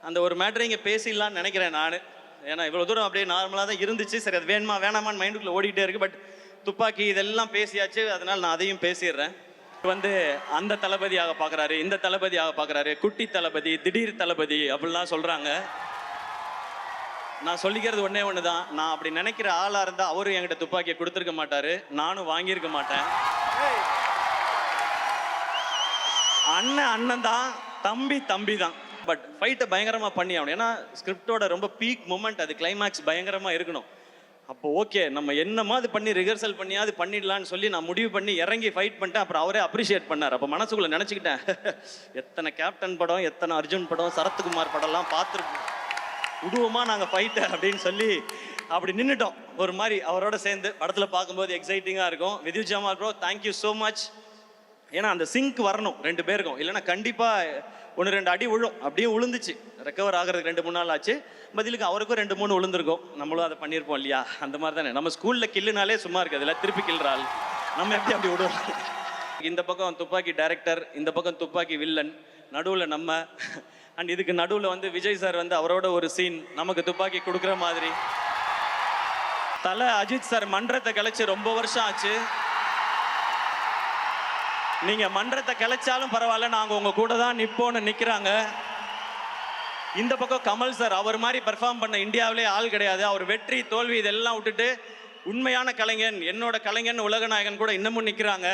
அந்த ஒரு மேட்ரை இங்கே பேசிடலான்னு நினைக்கிறேன் நான். ஏன்னா இவ்வளோ தூரம் அப்படியே நார்மலாக தான் இருந்துச்சு. சரி, அது வேணுமா வேணாமான்னு மைண்டுக்குள்ளே ஓடிக்கிட்டே இருக்குது. பட் துப்பாக்கி இதெல்லாம் பேசியாச்சு, அதனால் நான் அதையும் பேசிடுறேன். வந்து அந்த தளபதியாக பார்க்குறாரு, இந்த தளபதியாக பார்க்குறாரு, குட்டி தளபதி, திடீர் தளபதி அப்படிலாம் சொல்கிறாங்க. நான் சொல்லிக்கிறது ஒன்றே ஒன்று தான். நான் அப்படி நினைக்கிற ஆளாக இருந்தால் அவரும் என்கிட்ட துப்பாக்கியை கொடுத்துருக்க மாட்டார், நானும் வாங்கியிருக்க மாட்டேன். அண்ணன் அண்ணன் தான், தம்பி தம்பி தான். பட் ஃபைட்டை பயங்கரமாக பண்ணி ஆகணும். ஏன்னா ஸ்கிரிப்டோட ரொம்ப பீக் மூமெண்ட் அது, கிளைமேக்ஸ் பயங்கரமாக இருக்கணும். அப்போ ஓகே, நம்ம என்னமாவது பண்ணி ரிஹர்சல் பண்ணியாவது பண்ணிடலான்னு சொல்லி நான் முடிவு பண்ணி இறங்கி ஃபைட் பண்ணிட்டேன். அப்புறம் அவரே அப்ரிஷியேட் பண்ணார். அப்போ மனசுக்குள்ளே நினச்சிக்கிட்டேன், எத்தனை கேப்டன் படம், எத்தனை அர்ஜுன் படம், சரத்குமார் படம்லாம் பார்த்துருக்கோம், விடுவோமா நாங்கள் ஃபைட்டை அப்படின்னு சொல்லி அப்படி நின்றுட்டோம். ஒரு மாதிரி அவரோட சேர்ந்து படத்தில் பார்க்கும்போது எக்ஸைட்டிங்காக இருக்கும். Vidyut Jamal bro, thank you so much. ஏன்னா அந்த சிங்க் வரணும் ரெண்டு பேருக்கும், இல்லைன்னா கண்டிப்பாக 1-2 அடி விழும். அப்படியே விழுந்துச்சு, ரெக்கவர் ஆகிறதுக்கு 2-3 நாள் ஆச்சு. பதிலுக்கு அவருக்கும் 2-3 விழுந்திருக்கும். நம்மளும் அதை பண்ணியிருப்போம் இல்லையா? அந்த மாதிரி தானே நம்ம ஸ்கூலில் கில்லுனாலே சும்மா இருக்காதுல்ல, திருப்பி கில்றாள் நம்ம எப்படி அப்படி விடுவோம். இந்த பக்கம் துப்பாக்கி டைரக்டர், இந்த பக்கம் துப்பாக்கி வில்லன், நடுவில் நம்ம. அண்ட் இதுக்கு நடுவில் வந்து விஜய் சார் வந்து அவரோட ஒரு சீன் நமக்கு துப்பாக்கி கொடுக்குற மாதிரி. தலை அஜித் சார் மன்றத்தை கலைச்சு ரொம்ப வருஷம் ஆச்சு. நீங்க மன்றத்தை கிளச்சாலும் பரவாயில்ல, நாங்க உங்க கூட தான் நிப்போன்னு நிக்கிறாங்க. இந்த பக்கம் கமல் சார், அவர் மாதிரி பெர்ஃபார்ம் பண்ண இந்தியாவிலே ஆள் கிடையாது. அவர் வெற்றி தோல்வி இதெல்லாம் விட்டுட்டு உண்மையான கலைஞன், என்னோட கலைஞன், உலகநாயகன் கூட இன்னமும் நிக்கிறாங்க.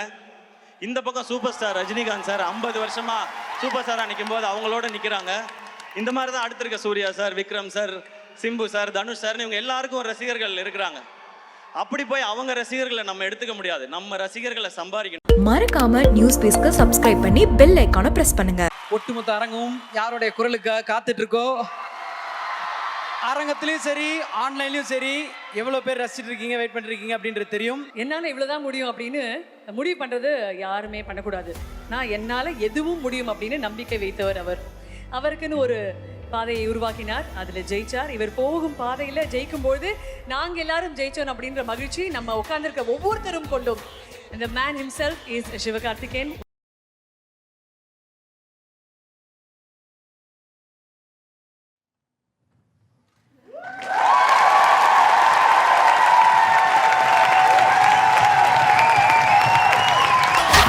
இந்த பக்கம் சூப்பர் ஸ்டார் ரஜினிகாந்த் சார் 50 வருஷமா சூப்பர் ஸ்டாரா நிற்கும் போது அவங்களோட நிக்கிறாங்க. இந்த மாதிரி தான் அடுத்திருக்க Suriya sir, Vikram sir, Simbu sir, Dhanush sir, இவங்க எல்லாருக்கும் ரசிகர்கள் இருக்கிறாங்க. அப்படி போய் அவங்க ரசிகர்களை நம்ம எடுத்துக்க முடியாது, நம்ம ரசிகர்களை சம்பாதிக்கணும். மறக்காம நியூஸ் பேஸ்க்கு சப்ஸ்கிரைப் பண்ணி பெல் ஐகானை பிரஸ் பண்ணுங்க. ஒட்டுமொத்த அரங்கம் யாருடைய குரலுக்காக காத்துட்டு இருக்கோ, அரங்கத்திலயும் சரி ஆன்லைன்லயும் சரி எவ்வளவு பேர் ரசிச்சுட்டு இருக்கீங்க, வெயிட் பண்ணிருக்கீங்க அப்படின்றது தெரியும். என்னால் இவ்வளோதான் முடியும் அப்படின்னு முடிவு பண்ணுறது யாருமே பண்ணக்கூடாது. நான் என்னால் எதுவும் முடியும் அப்படின்னு நம்பிக்கை வைத்தவர் அவர். அவருக்குன்னு ஒரு பாதையை உருவாக்கினார், அதில் ஜெயிச்சார். இவர் போகும் பாதையில் ஜெயிக்கும்போது நாங்கள் எல்லாரும் ஜெயிச்சோம் அப்படின்ற மகிழ்ச்சி நம்ம உட்கார்ந்துருக்க ஒவ்வொருத்தரும் கொண்டோம். The man himself is Sivakarthikeyan.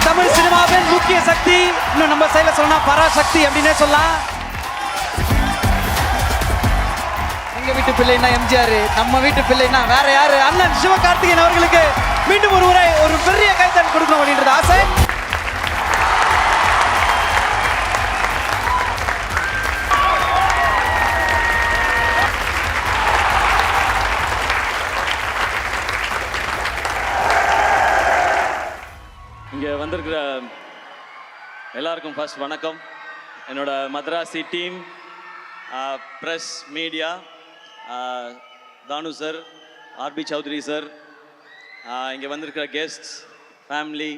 Tamil சினிமாவின் முக்கிய சக்தி, இன்னும் நம்ம சைடுல சொன்னா பராசக்தி அப்படின்னே சொல்லலாம். எங்க வீட்டு பிள்ளைன்னா எம்ஜிஆர், நம்ம வீட்டு பிள்ளைன்னா வேற யாரு, அண்ணன் சிவகார்த்திகேயன் அவர்களுக்கு மீண்டும் ஒரு முறை ஒரு பெரிய கைத்தட்டல் கொடுக்கணும் அப்படின்றது ஆசை. இங்கே வந்திருக்கிற எல்லாருக்கும் ஃபர்ஸ்ட் வணக்கம். என்னோட மதராசி டீம், ப்ரெஸ், மீடியா, தானு சார், ஆர்பி சௌத்ரி சார், இங்கே வந்திருக்கிற கெஸ்ட்ஸ், ஃபேமிலி,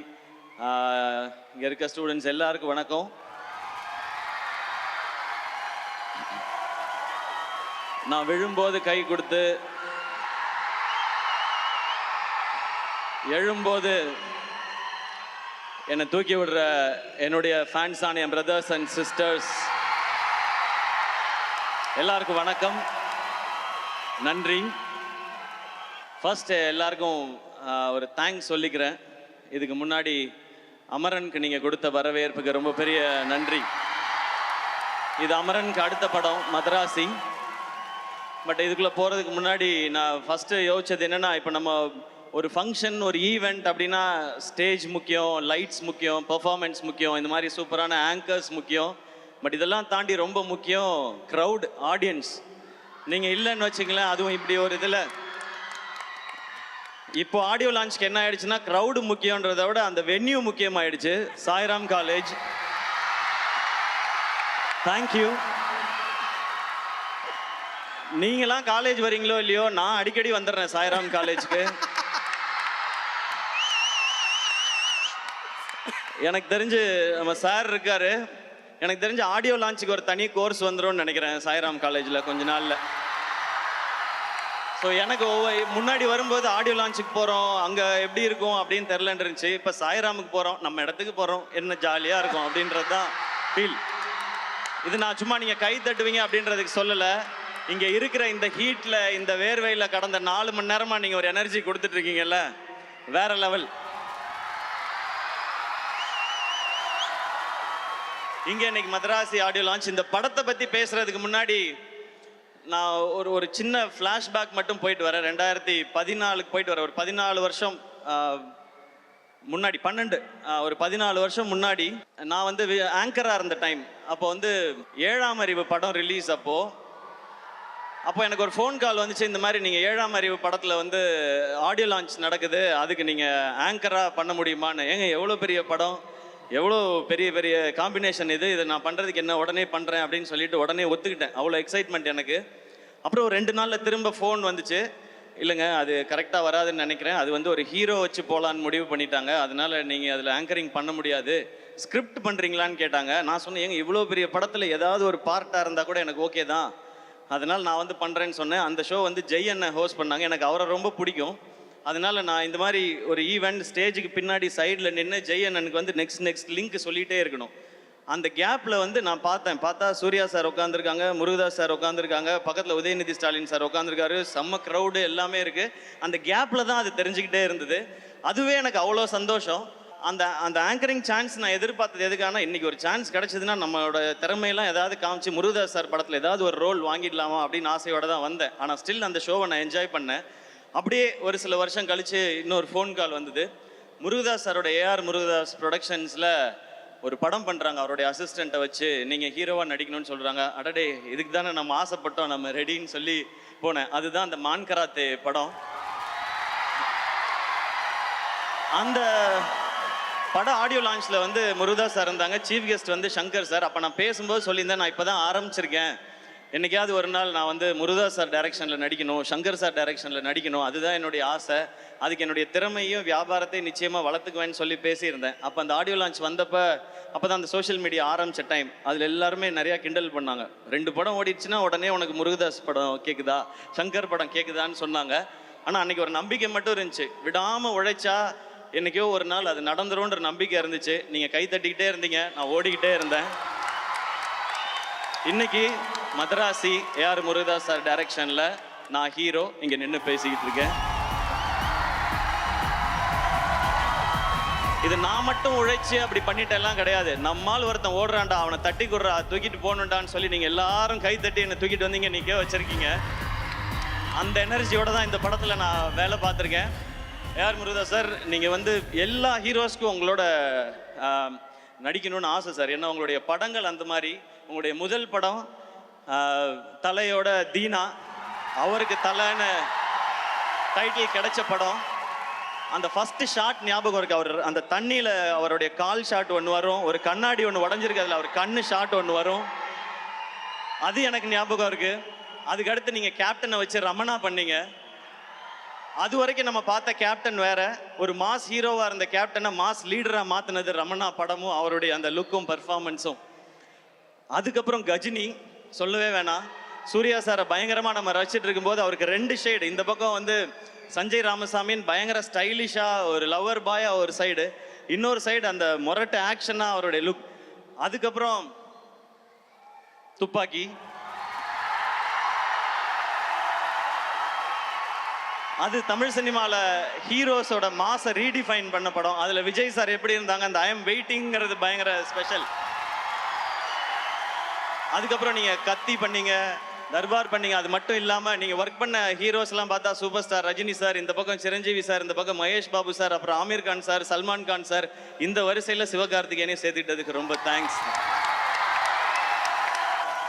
இங்கே இருக்க ஸ்டூடெண்ட்ஸ் எல்லாருக்கும் வணக்கம். நான் விழும்போது கை கொடுத்து, எழும்போது என்னை தூக்கி விடுற என்னுடைய ஃபேன்ஸான என் பிரதர்ஸ் அண்ட் சிஸ்டர்ஸ் எல்லாருக்கும் வணக்கம், நன்றி. ஃபர்ஸ்ட் எல்லாருக்கும் ஒரு தேங்க்ஸ் சொல்லிக்கிறேன். இதுக்கு முன்னாடி அமரனுக்கு நீங்கள் கொடுத்த வரவேற்புக்கு ரொம்ப பெரிய நன்றி. இது அமரனுக்கு அடுத்த படம் மதராசி. பட் இதுக்குள்ளே போகிறதுக்கு முன்னாடி நான் ஃபஸ்ட்டு யோசிச்சது என்னென்னா, இப்போ நம்ம ஒரு ஃபங்க்ஷன், ஒரு ஈவெண்ட் அப்படின்னா ஸ்டேஜ் முக்கியம், லைட்ஸ் முக்கியம், பெர்ஃபார்மன்ஸ் முக்கியம், இந்த மாதிரி சூப்பரான ஆங்கர்ஸ் முக்கியம். பட் இதெல்லாம் தாண்டி ரொம்ப முக்கியம் க்ரௌட், ஆடியன்ஸ். நீங்கள் இல்லைன்னு வச்சுங்களேன், அதுவும் இப்படி ஒரு இதில் இப்போ ஆடியோ லான்ச்க்கு என்ன ஆயிடுச்சுன்னா, க்ரௌடு முக்கியன்றதை விட அந்த வென்யூ முக்கியமாயிடுச்சு. Sairam college, thank you. நீங்களாம் காலேஜ் வரீங்களோ இல்லையோ, நான் அடிக்கடி வந்துடுறேன் சாய்ராம் காலேஜுக்கு. எனக்கு தெரிஞ்சு நம்ம சார் இருக்காரு, எனக்கு தெரிஞ்சு ஆடியோ லான்ச்சுக்கு ஒரு தனி கோர்ஸ் வந்துடும் நினைக்கிறேன் சாய்ராம் காலேஜில் கொஞ்ச நாளில். ஸோ எனக்கு முன்னாடி வரும்போது ஆடியோ லான்ச்சுக்கு போகிறோம், அங்கே எப்படி இருக்கும் அப்படின்னு தெரிலன்னு இருந்துச்சு. இப்போ சாய்ராமுக்கு போகிறோம், நம்ம இடத்துக்கு போகிறோம், என்ன ஜாலியாக இருக்கும் அப்படின்றது தான் ஃபீல். இது நான் சும்மா நீங்கள் கை தட்டுவீங்க அப்படின்றதுக்கு சொல்லலை. இங்கே இருக்கிற இந்த ஹீட்டில், இந்த வேர்வையில் கடந்த 4 மணி நேரமாக நீங்கள் ஒரு எனர்ஜி கொடுத்துட்ருக்கீங்கல்ல, வேற லெவல். இங்கே இன்னைக்கு மதராசி ஆடியோ லான்ச். இந்த படத்தை பற்றி பேசுகிறதுக்கு முன்னாடி நான் ஒரு சின்ன ஃப்ளாஷ்பேக் மட்டும் போயிட்டு வரேன். 2014 போயிட்டு வரேன். ஒரு 14 வருஷம் முன்னாடி, ஒரு 14 வருஷம் முன்னாடி நான் வந்து ஆங்கராக இருந்த டைம். அப்போ வந்து 7ஆம் அறிவு படம் ரிலீஸ். அப்போ எனக்கு ஒரு ஃபோன் கால் வந்துச்சு, இந்த மாதிரி நீங்கள் 7ஆம் அறிவு படத்தில் வந்து ஆடியோ லான்ச் நடக்குது, அதுக்கு நீங்கள் ஆங்கராக பண்ண முடியுமான்னு. ஏங்க எவ்வளோ பெரிய படம், எவ்வளோ பெரிய பெரிய காம்பினேஷன், இதை நான் பண்ணுறதுக்கு என்ன, உடனே பண்ணுறேன் அப்படின்னு சொல்லிட்டு உடனே ஒத்துக்கிட்டேன். அவ்வளோ எக்ஸைட்மெண்ட் எனக்கு. அப்புறம் ஒரு 2 நாளில் திரும்ப ஃபோன் வந்துச்சு, இல்லைங்க அது கரெக்டாக வராதுன்னு நினைக்கிறேன், அது வந்து ஒரு ஹீரோ வச்சு போகலான்னு முடிவு பண்ணிட்டாங்க, அதனால் நீங்கள் அதில் ஆங்கரிங் பண்ண முடியாது, ஸ்கிரிப்ட் பண்ணுறீங்களான்னு கேட்டாங்க. நான் சொன்னேன், ஏங்க இவ்வளோ பெரிய படத்தில் ஏதாவது ஒரு பார்ட்டாக இருந்தால் கூட எனக்கு ஓகே தான், அதனால் நான் வந்து பண்ணுறேன்னு சொன்னேன். அந்த ஷோ வந்து ஜெய் அண்ணன் ஹோஸ்ட் பண்ணாங்க. எனக்கு அவரை ரொம்ப பிடிக்கும். அதனால் நான் இந்த மாதிரி ஒரு ஈவெண்ட் ஸ்டேஜுக்கு பின்னாடி சைடில் நின்று ஜெய் அண்ணனுக்கு வந்து நெக்ஸ்ட் லிங்க் சொல்லிகிட்டே இருக்கணும். அந்த கேப்பில் வந்து நான் பார்த்தா சூர்யா சார் உட்காந்துருக்காங்க, முருகதாஸ் சார் உட்காந்துருக்காங்க, பக்கத்தில் உதயநிதி ஸ்டாலின் சார் உட்காந்துருக்காரு, செம்ம க்ரௌடு எல்லாமே இருக்குது. அந்த கேப்பில் தான் அது தெரிஞ்சுக்கிட்டே இருந்தது. அதுவே எனக்கு அவ்வளோ சந்தோஷம். அந்த ஆங்கரிங் சான்ஸ் நான் எதிர்பார்த்தது எதுக்கான, இன்றைக்கி ஒரு சான்ஸ் கிடச்சிதுன்னா நம்மளோட திறமையெல்லாம் ஏதாவது காமிச்சு முருகதாஸ் சார் படத்தில் ஏதாவது ஒரு ரோல் வாங்கிடலாமா அப்படின்னு ஆசையோடு தான் வந்தேன். ஆனால் ஸ்டில் அந்த ஷோவை நான் என்ஜாய் பண்ணேன். அப்படியே ஒரு சில வருஷம் கழித்து இன்னொரு ஃபோன் கால் வந்தது. முருகதாஸ் சாரோட ஏஆர் முருகதாஸ் ப்ரொடக்ஷன்ஸில் ஒரு படம் பண்ணுறாங்க, அவருடைய அசிஸ்டண்ட்டை வச்சு, நீங்கள் ஹீரோவாக நடிக்கணும்னு சொல்கிறாங்க. அடடே, இதுக்கு தானே நம்ம ஆசைப்பட்டோம், நம்ம ரெடின்னு சொல்லி போனேன். அதுதான் அந்த மான் கராத்தே படம். அந்த படம் ஆடியோ லான்ச்சில் வந்து முருகதாஸ் சார் இருந்தாங்க, சீஃப் கெஸ்ட் வந்து சங்கர் சார். அப்போ நான் பேசும்போது சொல்லியிருந்தேன், நான் இப்போ தான் ஆரம்பிச்சிருக்கேன், என்னைக்காவது ஒரு நாள் நான் வந்து முருகதாஸ் சார் டைரக்ஷனில் நடிக்கணும், சங்கர் சார் டைரக்ஷனில் நடிக்கணும், அதுதான் என்னுடைய ஆசை, அதுக்கு என்னுடைய திறமையும் வியாபாரத்தையும் நிச்சயமாக வளர்த்துக்குவேன்னு சொல்லி பேசியிருந்தேன். அப்போ அந்த ஆடியோ லான்ச் வந்தப்போ, அப்போ தான் அந்த சோஷியல் மீடியா ஆரம்பித்த டைம். அதில் எல்லாருமே நிறையா கிண்டல் பண்ணாங்க. 2 படம் ஓடிடுச்சுன்னா உடனே உனக்கு முருகதாஸ் படம் கேட்குதா, சங்கர் படம் கேட்குதான்னு சொன்னாங்க. ஆனால் அன்றைக்கி ஒரு நம்பிக்கை மட்டும் இருந்துச்சு, விடாமல் உழைச்சா என்றைக்கோ ஒரு நாள் அது நடந்துரும்ன்ற நம்பிக்கை இருந்துச்சு. நீங்கள் கை தட்டிக்கிட்டே இருந்தீங்க, நான் ஓடிக்கிட்டே இருந்தேன். இன்னைக்கு மதராசி ஏஆர் முருகதாஸ் சார் டைரக்ஷனில் நான் ஹீரோ இங்கே நின்று பேசிக்கிட்டு இருக்கேன். இது நான் மட்டும் உழைச்சி அப்படி பண்ணிட்டெல்லாம் கிடையாது. நம்மால் ஒருத்தன் ஓடுறான்டா, அவனை தட்டி கொடுறா, தூக்கிட்டு போகணுண்டான்னு சொல்லி நீங்கள் எல்லாரும் கை தட்டி என்னை தூக்கிட்டு வந்தீங்க, நீக்கே வச்சுருக்கீங்க. அந்த எனர்ஜியோட தான் இந்த படத்தில் நான் வேலை பார்த்துருக்கேன். ஏஆர் முருகதாஸ் சார், நீங்கள் வந்து எல்லா ஹீரோஸ்க்கும் உங்களோட நடிக்கணும்னு ஆசை சார். ஏன்னா உங்களுடைய படங்கள் அந்த மாதிரி. உங்களுடைய முதல் படம் தலையோட தீனா, அவருக்கு தலைன்னு டைட்டில் கிடைச்ச படம். அந்த ஃபஸ்ட்டு ஷாட் ஞாபகம் இருக்குது. அவர் அந்த தண்ணியில் அவருடைய கால் ஷாட் ஒன்று வரும், ஒரு கண்ணாடி ஒன்று உடஞ்சிருக்கு, அதில் அவர் கண்ணு ஷாட் ஒன்று வரும், அது எனக்கு ஞாபகம் இருக்குது. அதுக்கடுத்து நீங்கள் கேப்டனை வச்சு ரமணா பண்ணீங்க. அது வரைக்கும் நம்ம பார்த்த கேப்டன் வேற, ஒரு மாஸ் ஹீரோவாக இருந்த கேப்டனை மாஸ் லீடராக மாற்றினது ரமணா படமும் அவருடைய அந்த லுக்கும் பர்ஃபார்மன்ஸும். அதுக்கப்புறம் கஜினி சொல்லவே வேணாம். சூர்யா சாரை பயங்கரமாக நம்ம ரசிச்சுட்டு இருக்கும்போது அவருக்கு 2 ஷேடு. இந்த பக்கம் வந்து சஞ்சய் ராமசாமின்னு பயங்கர ஸ்டைலிஷாக ஒரு லவர் பாயாக ஒரு சைடு, இன்னொரு சைடு அந்த மொரட்டு ஆக்ஷனாக அவருடைய லுக். அதுக்கப்புறம் துப்பாக்கி, அது தமிழ் சினிமாவில் ஹீரோஸோட மாஸை ரீடிஃபைன் பண்ண படம். அதில் விஜய் சார் எப்படி இருந்தாங்க, அந்த ஐ எம் வெயிட்டிங்கிறது பயங்கர ஸ்பெஷல். அதுக்கப்புறம் நீங்கள் கத்தி பண்ணீங்க, தர்பார் பண்ணீங்க. அது மட்டும் இல்லாமல் நீங்கள் ஒர்க் பண்ண ஹீரோஸ்லாம் பார்த்தா சூப்பர் ஸ்டார் ரஜினி சார், இந்த பக்கம் சிரஞ்சீவி சார், இந்த பக்கம் மகேஷ் பாபு சார், அப்புறம் ஆமீர் கான் சார், சல்மான் கான் சார், இந்த வரிசையில் சிவகார்த்திகேயனையும் சேர்த்துக்கிட்டதுக்கு ரொம்ப தேங்க்ஸ்.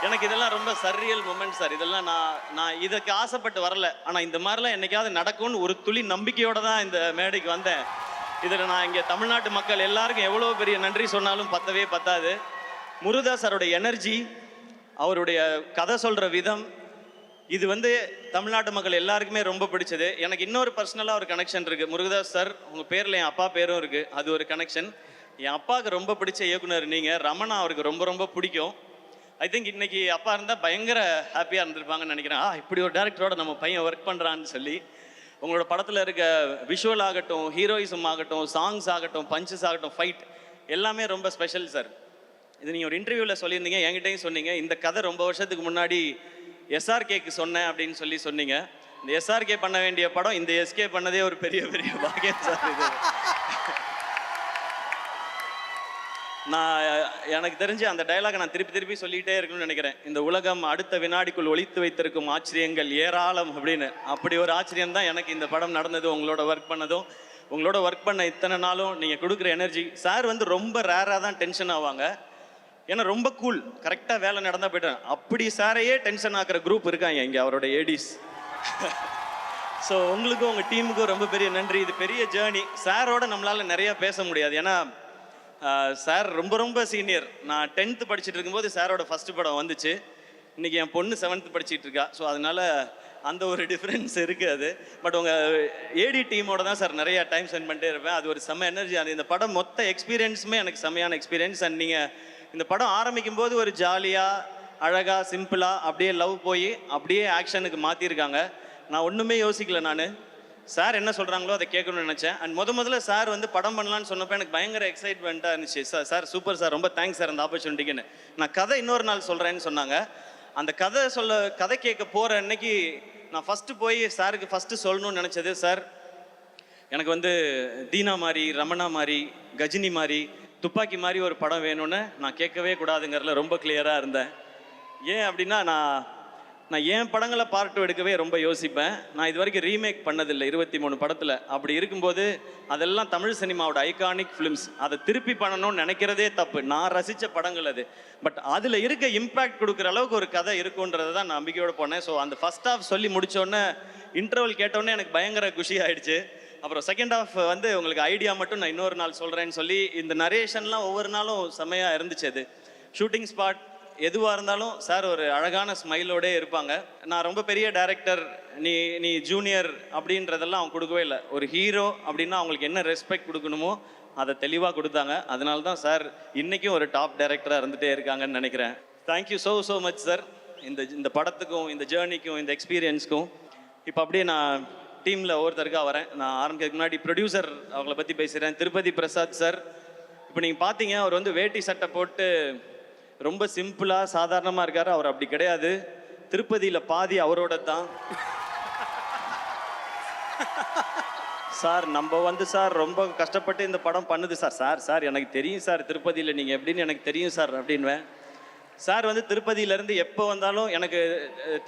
எனக்கு இதெல்லாம் ரொம்ப சர்ரியல் மூமெண்ட் சார். இதெல்லாம் நான் இதுக்கு ஆசைப்பட்டு வரல, ஆனால் இந்த மாதிரிலாம் என்னைக்காவது நடக்கும்னு ஒரு துளி நம்பிக்கையோடு தான் இந்த மேடைக்கு வந்தேன். இதில் நான் இங்கே தமிழ்நாட்டு மக்கள் எல்லாருக்கும் எவ்வளோ பெரிய நன்றி சொன்னாலும் பத்தவே பத்தாது. முருகதாஸ் சாரோட எனர்ஜி, அவருடைய கதை சொல்கிற விதம், இது வந்து தமிழ்நாட்டு மக்கள் எல்லாருக்குமே ரொம்ப பிடிச்சது. எனக்கு இன்னொரு பர்சனலாக ஒரு கனெக்ஷன் இருக்குது. முருகதாஸ் சார், உங்கள் பேரில் என் அப்பா பேரும் இருக்குது, அது ஒரு கனெக்ஷன். என் அப்பாவுக்கு ரொம்ப பிடிச்ச இயக்குனர் நீங்கள். ரமணா அவருக்கு ரொம்ப ரொம்ப பிடிக்கும். ஐ திங்க் இன்னைக்கு அப்பா இருந்தால் பயங்கர ஹாப்பியாக இருந்திருப்பாங்கன்னு நினைக்கிறேன். இப்படி ஒரு டேரக்டரோட நம்ம பையன் ஒர்க் பண்ணுறான்னு சொல்லி. உங்களோட படத்தில் இருக்க விஷுவல் ஆகட்டும், ஹீரோயிசம் ஆகட்டும், சாங்ஸ் ஆகட்டும், பஞ்சஸ் ஆகட்டும், ஃபைட் எல்லாமே ரொம்ப ஸ்பெஷல் சார். இது நீங்கள் ஒரு இன்டர்வியூவில் சொல்லியிருந்தீங்க, என்கிட்டையும் சொன்னீங்க. இந்த கதை ரொம்ப வருஷத்துக்கு முன்னாடி எஸ்ஆர்கேக்கு சொன்னேன் அப்படின்னு சொன்னீங்க. இந்த எஸ்ஆர்கே பண்ண வேண்டிய படம் இந்த எஸ்கே பண்ணதே ஒரு பெரிய பெரிய பாக்கியம் சார். இது நான் எனக்கு தெரிஞ்சு அந்த டயலாக் நான் திருப்பி திருப்பி சொல்லிக்கிட்டே இருக்கணும்னு நினைக்கிறேன். இந்த உலகம் அடுத்த வினாடிக்குள் ஒளித்து வைத்திருக்கும் ஆச்சரியங்கள் ஏராளம் அப்படின்னு. அப்படி ஒரு ஆச்சரியம் தான் எனக்கு இந்த படம் நடந்தது, உங்களோட ஒர்க் பண்ணதும். உங்களோட ஒர்க் பண்ண இத்தனை நாளும் நீங்கள் கொடுக்குற எனர்ஜி. சார் வந்து ரொம்ப ரேராக தான் டென்ஷன் ஆவாங்க, ஏன்னா ரொம்ப கூல், கரெக்டாக வேலை நடந்தால் போய்ட்டேன். அப்படி சாரையே டென்ஷன் ஆக்குற குரூப் இருக்காங்க இங்கே, அவரோட ஏடிஸ். ஸோ உங்களுக்கும் உங்கள் டீமுக்கும் ரொம்ப பெரிய நன்றி. இது பெரிய ஜேர்னி. சாரோட நம்மளால் நிறையா பேச முடியாது, ஏன்னா சார் ரொம்ப ரொம்ப சீனியர். நான் 10th படிச்சுட்டு இருக்கும்போது சாரோட ஃபஸ்ட்டு படம் வந்துச்சு. இன்றைக்கி என் பொண்ணு 7th படிச்சுட்டு இருக்கா. ஸோ அதனால் அந்த ஒரு டிஃப்ரென்ஸ் இருக்குது அது. பட் உங்கள் ஏடி டீமோட தான் சார் நிறையா டைம் ஸ்பெண்ட் பண்ணிட்டே இருப்பேன். அது ஒரு செம்ம எனர்ஜி. அது இந்த படம் மொத்த எக்ஸ்பீரியன்ஸுமே எனக்கு செம்மையான எக்ஸ்பீரியன்ஸ். அண்ட் நீங்கள் இந்த படம் ஆரம்பிக்கும் போது ஒரு ஜாலியாக அழகாக சிம்பிளாக அப்படியே லவ் போய் அப்படியே ஆக்ஷனுக்கு மாற்றிருக்காங்க. நான் ஒன்றுமே யோசிக்கல, நான் சார் என்ன சொல்கிறாங்களோ அதை கேட்கணும்னு நினச்சேன். அண்ட் முதல்ல சார் வந்து படம் பண்ணலான்னு சொன்னப்போ எனக்கு பயங்கர எக்ஸைட்மெண்ட்டாக இருந்துச்சு. சார் சூப்பர் சார், ரொம்ப தேங்க்ஸ் சார் அந்த ஆப்பர்ச்சுனிட்டிக்குன்னு. நான் கதை இன்னொரு நாள் சொல்கிறேன்னு சொன்னாங்க. அந்த கதை கேட்க போகிற அன்னைக்கு நான் ஃபஸ்ட்டு போய் சாருக்கு ஃபஸ்ட்டு சொல்லணும்னு நினச்சது, சார் எனக்கு வந்து தீனா மாதிரி, ரமணா மாதிரி, கஜினி மாதிரி, துப்பாக்கி மாதிரி ஒரு படம் வேணும்னு நான் கேட்கவே கூடாதுங்கிறதுல ரொம்ப கிளியராக இருந்தேன். ஏன் அப்படின்னா நான் ஏன் படங்களை பார்ட் 2 எடுக்கவே ரொம்ப யோசிப்பேன். நான் இது வரைக்கும் ரீமேக் பண்ணதில்லை 23 படத்தில். அப்படி இருக்கும்போது அதெல்லாம் தமிழ் சினிமாவோட ஐகானிக் ஃபிலிம்ஸ். அதை திருப்பி பண்ணணும்னு நினைக்கிறதே தப்பு. நான் ரசித்த படங்கள் அது. பட் அதில் இருக்க இம்பேக்ட் கொடுக்குற அளவுக்கு ஒரு கதை இருக்குன்றதை தான் நான் நம்பிக்கையோடு போனேன். ஸோ அந்த ஃபர்ஸ்ட் ஹாஃப் சொல்லி முடித்தோடனே இன்டர்வல் கேட்டோடனே எனக்கு பயங்கர குஷி ஆகிடுச்சு. அப்புறம் செகண்ட் ஹாஃப் வந்து உங்களுக்கு ஐடியா மட்டும் நான் இன்னொரு நாள் சொல்கிறேன்னு சொல்லி இந்த நரேஷன்லாம் ஒவ்வொரு நாளும் செம்மையாக இருந்துச்சு. அது ஷூட்டிங் ஸ்பாட் எதுவாக இருந்தாலும் சார் ஒரு அழகான ஸ்மைலோடே இருப்பாங்க. நான் ரொம்ப பெரிய டைரக்டர், நீ ஜூனியர் அப்படின்றதெல்லாம் அவங்க கொடுக்கவே இல்லை. ஒரு ஹீரோ அப்படின்னா அவங்களுக்கு என்ன ரெஸ்பெக்ட் கொடுக்கணுமோ அதை தெளிவாக கொடுத்தாங்க. அதனால தான் சார் இன்றைக்கும் ஒரு டாப் டைரக்டராக இருந்துகிட்டே இருக்காங்கன்னு நினைக்கிறேன். தேங்க்யூ ஸோ மச் சார், இந்த படத்துக்கும் இந்த ஜேர்னிக்கும் இந்த எக்ஸ்பீரியன்ஸ்க்கும். இப்போ அப்படியே நான் டீமில் ஒவ்வொருத்தருக்காக வரேன். நான் ஆரம்பிக்கிறதுக்கு முன்னாடி ப்ரொடியூசர் அவங்கள பற்றி பேசுகிறேன். திருப்பதி பிரசாத் சார். இப்போ நீங்கள் பார்த்தீங்க, அவர் வந்து வேட்டி சட்டை போட்டு ரொம்ப சிம்பிளாக சாதாரணமாக இருக்கார். அவர் அப்படி கிடையாது. திருப்பதியில் பாதி அவரோட தான் சார். நம்ம வந்து சார் ரொம்ப கஷ்டப்பட்டு இந்த படம் பண்ணுது சார் எனக்கு தெரியும் சார், திருப்பதியில் நீங்கள் எப்படின்னு எனக்கு தெரியும் சார் அப்படின்வேன். சார் வந்து திருப்பதியிலேருந்து எப்போ வந்தாலும் எனக்கு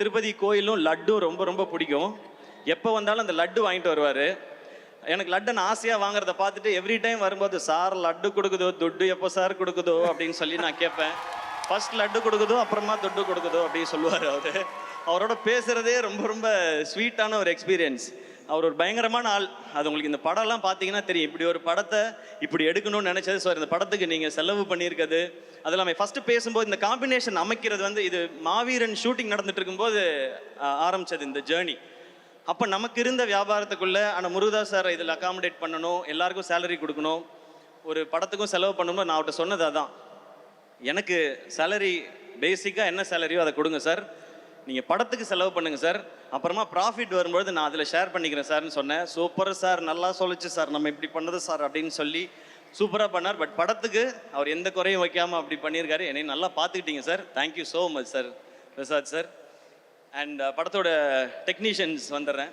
திருப்பதி கோயிலும் லட்டும் ரொம்ப ரொம்ப பிடிக்கும். எப்போ வந்தாலும் அந்த லட்டு வாங்கிட்டு வருவார். எனக்கு லட்டு நான் ஆசையாக வாங்குறத பார்த்துட்டு எவ்ரி டைம் வரும்போது, சார் லட்டு கொடுக்குதோ, துட்டு எப்போ சார் கொடுக்குதோ அப்படின்னு சொல்லி நான் கேட்பேன். ஃபர்ஸ்ட் லட்டு கொடுக்குதோ, அப்புறமா துட்டு கொடுக்குதோ அப்படின்னு சொல்லுவார் அவர். அவரோட பேசுகிறதே ரொம்ப ரொம்ப ஸ்வீட்டான ஒரு எக்ஸ்பீரியன்ஸ். அவர் ஒரு பயங்கரமான ஆள். அது உங்களுக்கு இந்த படம்லாம் பார்த்தீங்கன்னா தெரியும். இப்படி ஒரு படத்தை இப்படி எடுக்கணும்னு நினச்சது. ஸோ இந்த படத்துக்கு நீங்கள் செலவு பண்ணியிருக்கிறது அது எல்லாமே ஃபஸ்ட்டு பேசும்போது இந்த காம்பினேஷன் அமைக்கிறது வந்து இது மாவீரன் ஷூட்டிங் நடந்துட்டு இருக்கும்போது ஆரம்பித்தது இந்த ஜேர்னி. அப்போ நமக்கு இருந்த வியாபாரத்துக்குள்ளே ஆனால் முருகதாஸ் சார் இதில் அகாமடேட் பண்ணணும், எல்லாருக்கும் சேலரி கொடுக்கணும், ஒரு படத்துக்கும் செலவு பண்ணணும்னு நான் அவர்கிட்ட சொன்னது அதான். எனக்கு சேலரி பேசிக்காக என்ன சேலரியோ அதை கொடுங்க சார், நீங்கள் படத்துக்கு செலவு பண்ணுங்கள் சார், அப்புறமா ப்ராஃபிட் வரும்பொழுது நான் அதில் ஷேர் பண்ணிக்கிறேன் சார்னு சொன்னேன். சூப்பர் சார், நல்லா சொல்லிச்சு சார், நம்ம இப்படி பண்ணது சார் அப்படின்னு சொல்லி சூப்பராக பண்ணார். பட் படத்துக்கு அவர் எந்த குறையும் வைக்காமல் அப்படி பண்ணியிருக்காரு. என்னை நல்லா பார்த்துக்கிட்டீங்க சார். Thank you so much sir Prasad sir. And படத்தோட டெக்னீஷியன்ஸ் வந்துடுறேன்.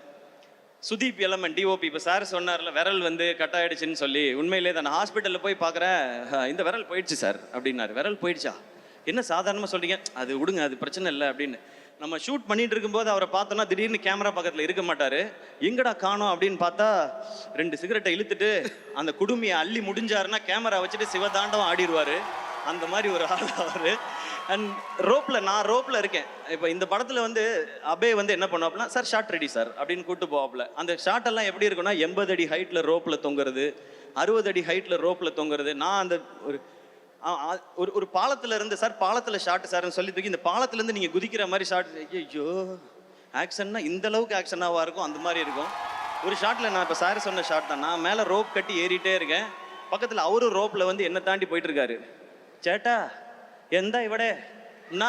சுதீப் எலமன் டிஓபி. இப்போ சார் சொன்னார்ல விரல் வந்து கட் ஆகிடுச்சின்னு சொல்லி, உண்மையிலே தான் நான் ஹாஸ்பிட்டலில் போய் பார்க்குறேன், இந்த விரல் போயிடுச்சு சார் அப்படின்னாரு. விரல் போயிடுச்சா, என்ன சாதாரணமாக சொல்கிறீங்க, அது விடுங்க அது பிரச்சனை இல்லை அப்படின்னு. நம்ம ஷூட் பண்ணிட்டு இருக்கும்போது அவரை பார்த்தோன்னா திடீர்னு கேமரா பக்கத்தில் இருக்க மாட்டார். எங்கடா காணோம் அப்படின்னு பார்த்தா 2 சிகரெட்டை இழுத்துட்டு அந்த குடுமியை அள்ளி முடிஞ்சாருன்னா கேமரா வச்சுட்டு சிவதாண்டவம் ஆடிடுவார். அந்த மாதிரி ஒரு ஆள் அவர். அண்ட் நான் ரோப்பில் இருக்கேன். இப்போ இந்த படத்தில் வந்து அபே வந்து என்ன பண்ணுவாப்புல, சார் ஷார்ட் ரெடி சார் அப்படின்னு கூப்பிட்டு போவாப்புல. அந்த ஷார்ட் எல்லாம் எப்படி இருக்குன்னா 80 அடி ஹைட்டில் ரோப்பில் தொங்குறது, 60 அடி ஹைட்டில் ரோப்பில் தொங்குறது. நான் அந்த ஒரு பாலத்தில் இருந்து சார் பாலத்தில் ஷார்ட் சார்னு சொல்லி தூக்கி இந்த பாலத்துலேருந்து நீங்கள் குதிக்கிற மாதிரி ஷார்ட். ஐயோ ஆக்ஷன்னா இந்த அளவுக்கு ஆக்ஷனாவாக இருக்கும், அந்த மாதிரி இருக்கும். ஒரு ஷார்ட்டில் நான் இப்போ சார் சொன்ன ஷார்ட் தான், நான் மேலே ரோப் கட்டி ஏறிட்டே இருக்கேன். பக்கத்தில் அவரும் ரோப்பில் வந்து என்னை தாண்டி போயிட்டுருக்காரு. சேட்டா எந்த இவடே என்ன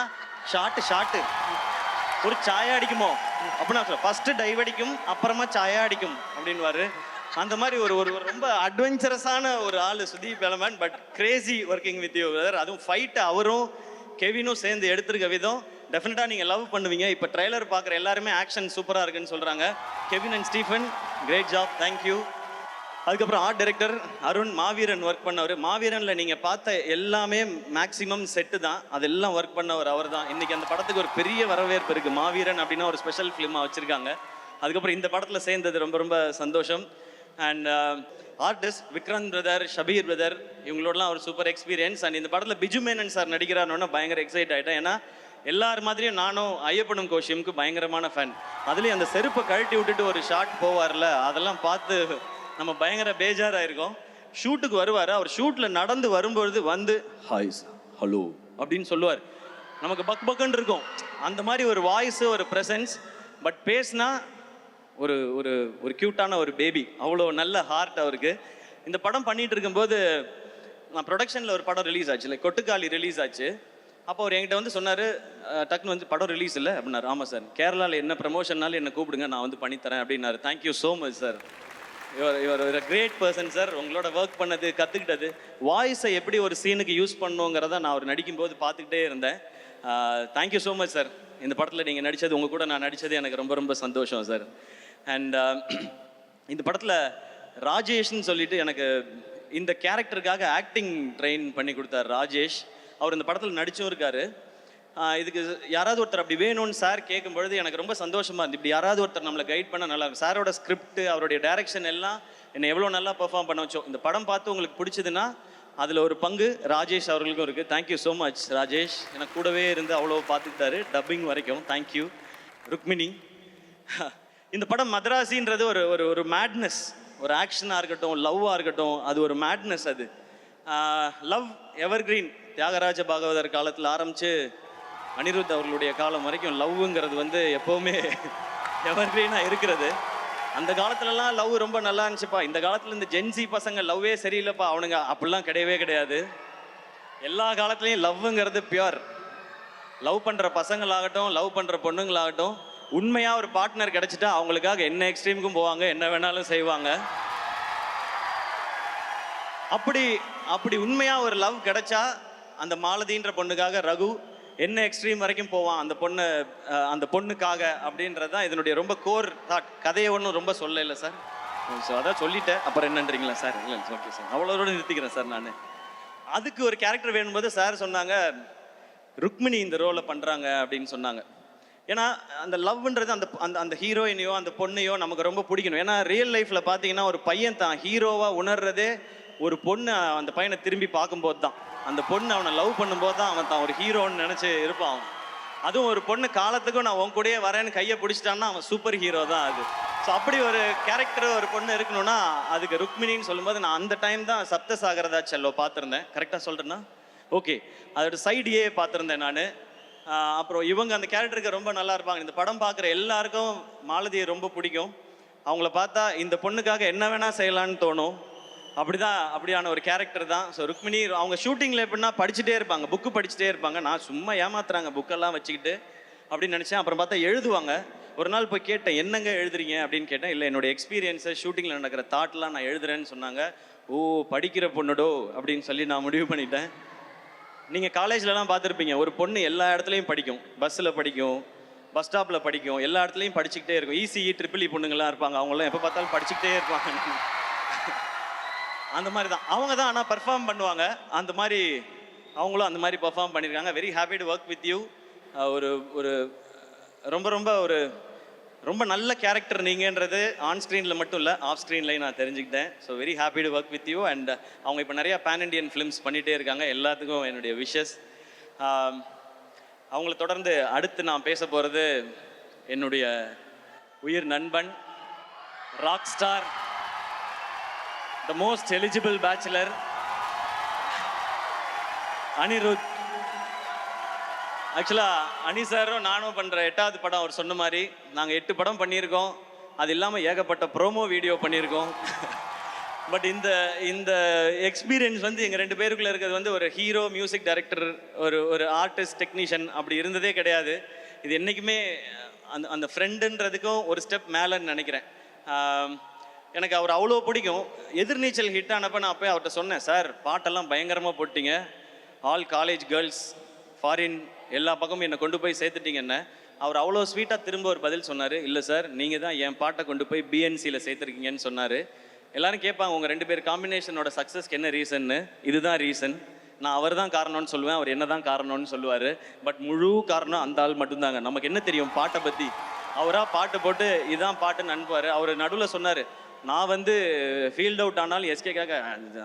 ஷார்ட்டு ஒரு சாயா அடிக்குமோ அப்படின்னா ஃபஸ்ட்டு டைவ் அடிக்கும், அப்புறமா சாயா அடிக்கும் அப்படின்வாரு. அந்த மாதிரி ஒரு ஒரு ஒரு ரொம்ப அட்வென்ச்சரஸான ஒரு ஆள் Sudeep LMN. But Crazy working with you brother. அதுவும் ஃபைட்டை அவரும் கெவினும் சேர்ந்து எடுத்திருக்க விதம் டெஃபினட்டாக நீங்கள் லவ் பண்ணுவீங்க. இப்போ ட்ரெய்லர் பார்க்குற எல்லாருமே ஆக்ஷன் சூப்பராக இருக்குன்னு சொல்கிறாங்க. Kevin and Stephen great job, thank you. அதுக்கப்புறம் art director Arun Maaveeran work பண்ணவர். மாவீரனில் நீங்கள் பார்த்த எல்லாமே மேக்ஸிமம் செட்டு தான், அதெல்லாம் ஒர்க் பண்ணவர் அவர் தான். இன்றைக்கி அந்த படத்துக்கு ஒரு பெரிய வரவேற்பு இருக்குது. மாவீரன் அப்படின்னா ஒரு ஸ்பெஷல் ஃபிலிமாக வச்சுருக்காங்க. அதுக்கப்புறம் இந்த படத்தில் சேர்ந்தது ரொம்ப ரொம்ப சந்தோஷம். And artist Vikranth brother, Shabeer brother, இவங்களோடலாம் ஒரு சூப்பர் எக்ஸ்பீரியன்ஸ். அண்ட் இந்த படத்தில் பிஜு மேனன் சார் நடிக்கிறாருன்னா பயங்கர எக்ஸைட் ஆகிட்டேன். ஏன்னா எல்லார் மாதிரியும் நானும் ஐயப்பனும் கோஷியமுக்கு பயங்கரமான ஃபேன். அதுலேயும் அந்த செருப்பை கழட்டி விட்டுட்டு ஒரு ஷாட் போவார்ல, அதெல்லாம் பார்த்து நம்ம பயங்கர பேஜாராயிருக்கோம். ஷூட்டுக்கு வருவார், அவர் ஷூட்டில் நடந்து வரும்பொழுது வந்து ஹாய் ஹலோ அப்படின்னு சொல்லுவார். நமக்கு பக் பக்குன்னு இருக்கும். அந்த மாதிரி ஒரு வாய்ஸு, ஒரு ப்ரெசன்ஸ். பட் பேசினா ஒரு ஒரு ஒரு க்யூட்டான ஒரு பேபி, அவ்வளோ நல்ல ஹார்ட் அவருக்கு. இந்த படம் பண்ணிகிட்டு இருக்கும்போது நான் ப்ரொடக்ஷனில் ஒரு படம் ரிலீஸ் ஆச்சு, இல்லை கொட்டுக்காளி ரிலீஸ் ஆச்சு. அப்போ அவர் என்கிட்ட வந்து சொன்னார், டக்குன்னு வந்து படம் ரிலீஸ் இல்லை அப்படின்னாரு. ஆமாம் சார், கேரளாவில் என்ன ப்ரமோஷன்னாலும் என்னை கூப்பிடுங்க, நான் வந்து பண்ணித்தரேன் அப்படின்னாரு. Thank you so much sir. Your ஒரு கிரேட் பர்சன் சார். உங்களோட ஒர்க் பண்ணது, கற்றுக்கிட்டது, வாய்ஸை எப்படி ஒரு சீனுக்கு யூஸ் பண்ணுங்கிறத நான் அவர் நடிக்கும்போது பார்த்துக்கிட்டே இருந்தேன். Thank you so much sir. இந்த படத்தில் நீங்கள் நடித்தது, உங்கள் கூட நான் நடித்தது எனக்கு ரொம்ப ரொம்ப சந்தோஷம் சார். அண்ட் இந்த படத்தில் ராஜேஷ்ன்னு சொல்லிட்டு எனக்கு இந்த கேரக்டருக்காக ஆக்டிங் ட்ரெயின் பண்ணி கொடுத்தார் ராஜேஷ். அவர் இந்த படத்தில் நடிச்சும் இருக்காரு. இதுக்கு யாராவது ஒருத்தர் அப்படி வேணும்னு சார் கேட்கும்பொழுது எனக்கு ரொம்ப சந்தோஷமாக இருந்துச்சு. இப்படி யாராவது ஒருத்தர் நம்மளை கைட் பண்ணால் நல்லா இருக்கும். சாரோட ஸ்கிரிப்ட், அவருடைய டைரக்ஷன் எல்லாம் என்னை எவ்வளோ நல்லா பெர்ஃபார்ம் பண்ண வச்சோம். இந்த படம் பார்த்து உங்களுக்கு பிடிச்சதுன்னா அதில் ஒரு பங்கு ராஜேஷ் அவர்களுக்கும் இருக்குது. Thank you so much Rajesh. எனக்கு கூடவே இருந்து அவ்வளோ பார்த்துக்கிட்டாரு டப்பிங் வரைக்கும். தேங்க்யூ. ருக்மிணி. இந்த படம் மதராசின்றது ஒரு ஒரு ஒரு மேட்னஸ், ஒரு ஆக்ஷனாக இருக்கட்டும், லவ்வாக இருக்கட்டும், அது ஒரு மேட்னஸ். அது லவ் எவர்கிரீன். தியாகராஜ பாகவதர் காலத்தில் ஆரம்பித்து அனிருத் அவர்களுடைய காலம் வரைக்கும் லவ்ங்கிறது வந்து எப்போவுமே எவர்கிரீனாக இருக்கிறது. அந்த காலத்துலலாம் லவ் ரொம்ப நல்லா இருந்துச்சுப்பா. இந்த காலத்தில் இந்த ஜென்சி பசங்க லவ்வே சரியில்லைப்பா அவனுங்க, அப்படிலாம் கிடையவே கிடையாது. எல்லா காலத்துலேயும் லவ்ங்கிறது பியூர். லவ் பண்ணுற பசங்களாகட்டும், லவ் பண்ணுற பொண்ணுங்களாகட்டும், உண்மையாக ஒரு பார்ட்னர் கிடச்சிட்டா அவங்களுக்காக என்ன எக்ஸ்ட்ரீமுக்கும் போவாங்க, என்ன வேணாலும் செய்வாங்க. அப்படி உண்மையாக ஒரு லவ் கிடைச்சா அந்த மாலதின்ற பொண்ணுக்காக ரகு என்ன எக்ஸ்ட்ரீம் வரைக்கும் போவான் அந்த பொண்ணுக்காக அப்படின்றது தான் இதனுடைய ரொம்ப கோர் தாட். கதையை ஒன்றும் ரொம்ப இல்லை சார். ஸோ அதான் சொல்லிட்டேன், அப்புறம் என்னன்றீங்களா சார்? இல்லை ஓகே சார், அவ்வளோதோடு நிறுத்திக்கிறேன் சார். நான் அதுக்கு ஒரு கேரக்டர் வேணும்போது சார் சொன்னாங்க ருக்மிணி இந்த ரோலை பண்ணுறாங்க அப்படின்னு சொன்னாங்க. ஏன்னா அந்த லவ்ன்றது அந்த அந்த அந்த ஹீரோயினையோ அந்த பொண்ணையோ நமக்கு ரொம்ப பிடிக்கணும். ஏன்னா ரியல் லைஃப்பில் பார்த்தீங்கன்னா ஒரு பையன் தான் ஹீரோவாக உணர்றதே ஒரு பொண்ணு அந்த பையனை திரும்பி பார்க்கும்போது தான். அந்த பொண்ணு அவனை லவ் பண்ணும்போது தான் அவன் தான் ஒரு ஹீரோன்னு நினச்சி இருப்பான் அவன். அதுவும் ஒரு பொண்ணு காலத்துக்கும் நான் உன் கூடயே வரேன்னு கையை பிடிச்சிட்டான்னா அவன் சூப்பர் ஹீரோ தான் அது. ஸோ அப்படி ஒரு கேரக்டர் ஒரு பொண்ணு இருக்கணும்னா அதுக்கு ருக்மிணின்னு சொல்லும்போது நான் அந்த டைம் தான் சப்தசாகரதா செல்லோ பார்த்துருந்தேன். கரெக்டாக சொல்கிறேன்னா ஓகே, அதோட சைடியே பார்த்துருந்தேன் நான். அப்புறம் இவங்க அந்த கேரக்டருக்கு ரொம்ப நல்லா இருப்பாங்க. இந்த படம் பார்க்குற எல்லாருக்கும் மாலதியை ரொம்ப பிடிக்கும். அவங்கள பார்த்தா இந்த பொண்ணுக்காக என்ன வேணால் செய்யலான்னு தோணும். அப்படியான ஒரு கேரக்டர் தான். ஸோ ருக்மிணி அவங்க ஷூட்டிங்கில் எப்படின்னா படிச்சுட்டே இருப்பாங்க, புக்கு படிச்சுட்டே இருப்பாங்க. நான் சும்மா ஏமாத்துறாங்க புக்கெல்லாம் வச்சுக்கிட்டு அப்படின்னு நினச்சேன். அப்புறம் பார்த்தா எழுதுவாங்க. ஒரு நாள் போய் கேட்டேன், என்னங்க எழுதுறீங்க அப்படின்னு கேட்டேன். இல்லை, என்னோட எக்ஸ்பீரியன்ஸை ஷூட்டிங்கில் நடக்கிற தாட்லாம் நான் எழுதுறேன்னு சொன்னாங்க. ஓ, படிக்கிற பொண்ணுடோ அப்படின்னு சொல்லி நான் முடிவு பண்ணிட்டேன். நீங்கள் காலேஜ்லலாம் பார்த்துருப்பீங்க, ஒரு பொண்ணு எல்லா இடத்துலையும் படிக்கும். பஸ்ஸில் படிக்கும், பஸ் ஸ்டாப்பில் படிக்கும், எல்லா இடத்துலையும் படிச்சுக்கிட்டே இருக்கும். இசிஇ ட்ரிபிள் பொண்ணுங்கள்லாம் இருப்பாங்க, அவங்களாம் எப்போ பார்த்தாலும் படிச்சுக்கிட்டே இருப்பாங்க. அந்த மாதிரி தான் அவங்க தான். ஆனால் பர்ஃபார்ம் பண்ணுவாங்க. அந்த மாதிரி அவங்களும் அந்த மாதிரி பர்ஃபார்ம் பண்ணியிருக்காங்க. Very happy to work with you. ஒரு ஒரு ரொம்ப ரொம்ப ஒரு ரொம்ப நல்ல கேரக்டர் நீங்கன்றது ஆன் ஸ்க்ரீனில் மட்டும் இல்லை, ஆஃப் ஸ்க்ரீன்லையும் நான் தெரிஞ்சுக்கிட்டேன். So very happy to work with you. And அவங்க இப்போ நிறையா பேன் இண்டியன் ஃபிலிம்ஸ் பண்ணிகிட்டே இருக்காங்க. எல்லாத்துக்கும் என்னுடைய விஷஸ். அவங்கள தொடர்ந்து அடுத்து நான் பேச போகிறது என்னுடைய உயிர் நண்பன், rock star, the most eligible bachelor, Anirudh. ஆக்சுவலாக அனி சாரும் நானும் பண்ணுற 8வது படம் அவர் சொன்ன மாதிரி நாங்கள் 8 படம் பண்ணியிருக்கோம். அது இல்லாமல் ஏகப்பட்ட ப்ரோமோ வீடியோ பண்ணியிருக்கோம். பட் இந்த எக்ஸ்பீரியன்ஸ் வந்து எங்கள் 2 பேருக்குள்ளே இருக்கிறது வந்து ஒரு ஹீரோ, மியூசிக் டைரக்டர், ஒரு ஆர்டிஸ்ட், டெக்னீஷியன் அப்படி இருந்ததே கிடையாது. இது என்றைக்குமே அந்த ஃப்ரெண்டுன்றதுக்கும் ஒரு ஸ்டெப் மேலேன்னு நினைக்கிறேன். எனக்கு அவர் அவ்வளோ பிடிக்கும். எதிர்நீச்சல் ஹிட் ஆனப்போ நான் அப்போ அவர்கிட்ட சொன்னேன், சார் பாட்டெல்லாம் பயங்கரமாக போட்டீங்க, ஆல் காலேஜ் கேர்ள்ஸ் ஃபாரின் எல்லா பக்கமும் என்னை கொண்டு போய் சேர்த்துட்டீங்க என்ன. அவர் அவ்வளோ ஸ்வீட்டாக திரும்ப ஒரு பதில் சொன்னார், இல்லை சார் நீங்கள் தான் என் பாட்டை கொண்டு போய் பிஎன்சியில் சேர்த்துருக்கீங்கன்னு சொன்னார். எல்லாரும் கேட்பாங்க உங்கள் 2 பேர் காம்பினேஷனோட சக்ஸஸ்க்கு என்ன ரீசன்னு. இதுதான் ரீசன். நான் அவர் தான் காரணம்னு சொல்லுவேன், அவர் என்ன தான் காரணம்னு சொல்லுவார். பட் முழு காரணம் அந்த ஆள் மட்டும்தாங்க. நமக்கு என்ன தெரியும் பாட்டை பற்றி? அவராக பாட்டு போட்டு இதுதான் பாட்டுன்னு அனுப்புவார். அவர் நடுவில் சொன்னார், நான் வந்து ஃபீல்ட் அவுட் ஆனாலும் எஸ்கேக்காக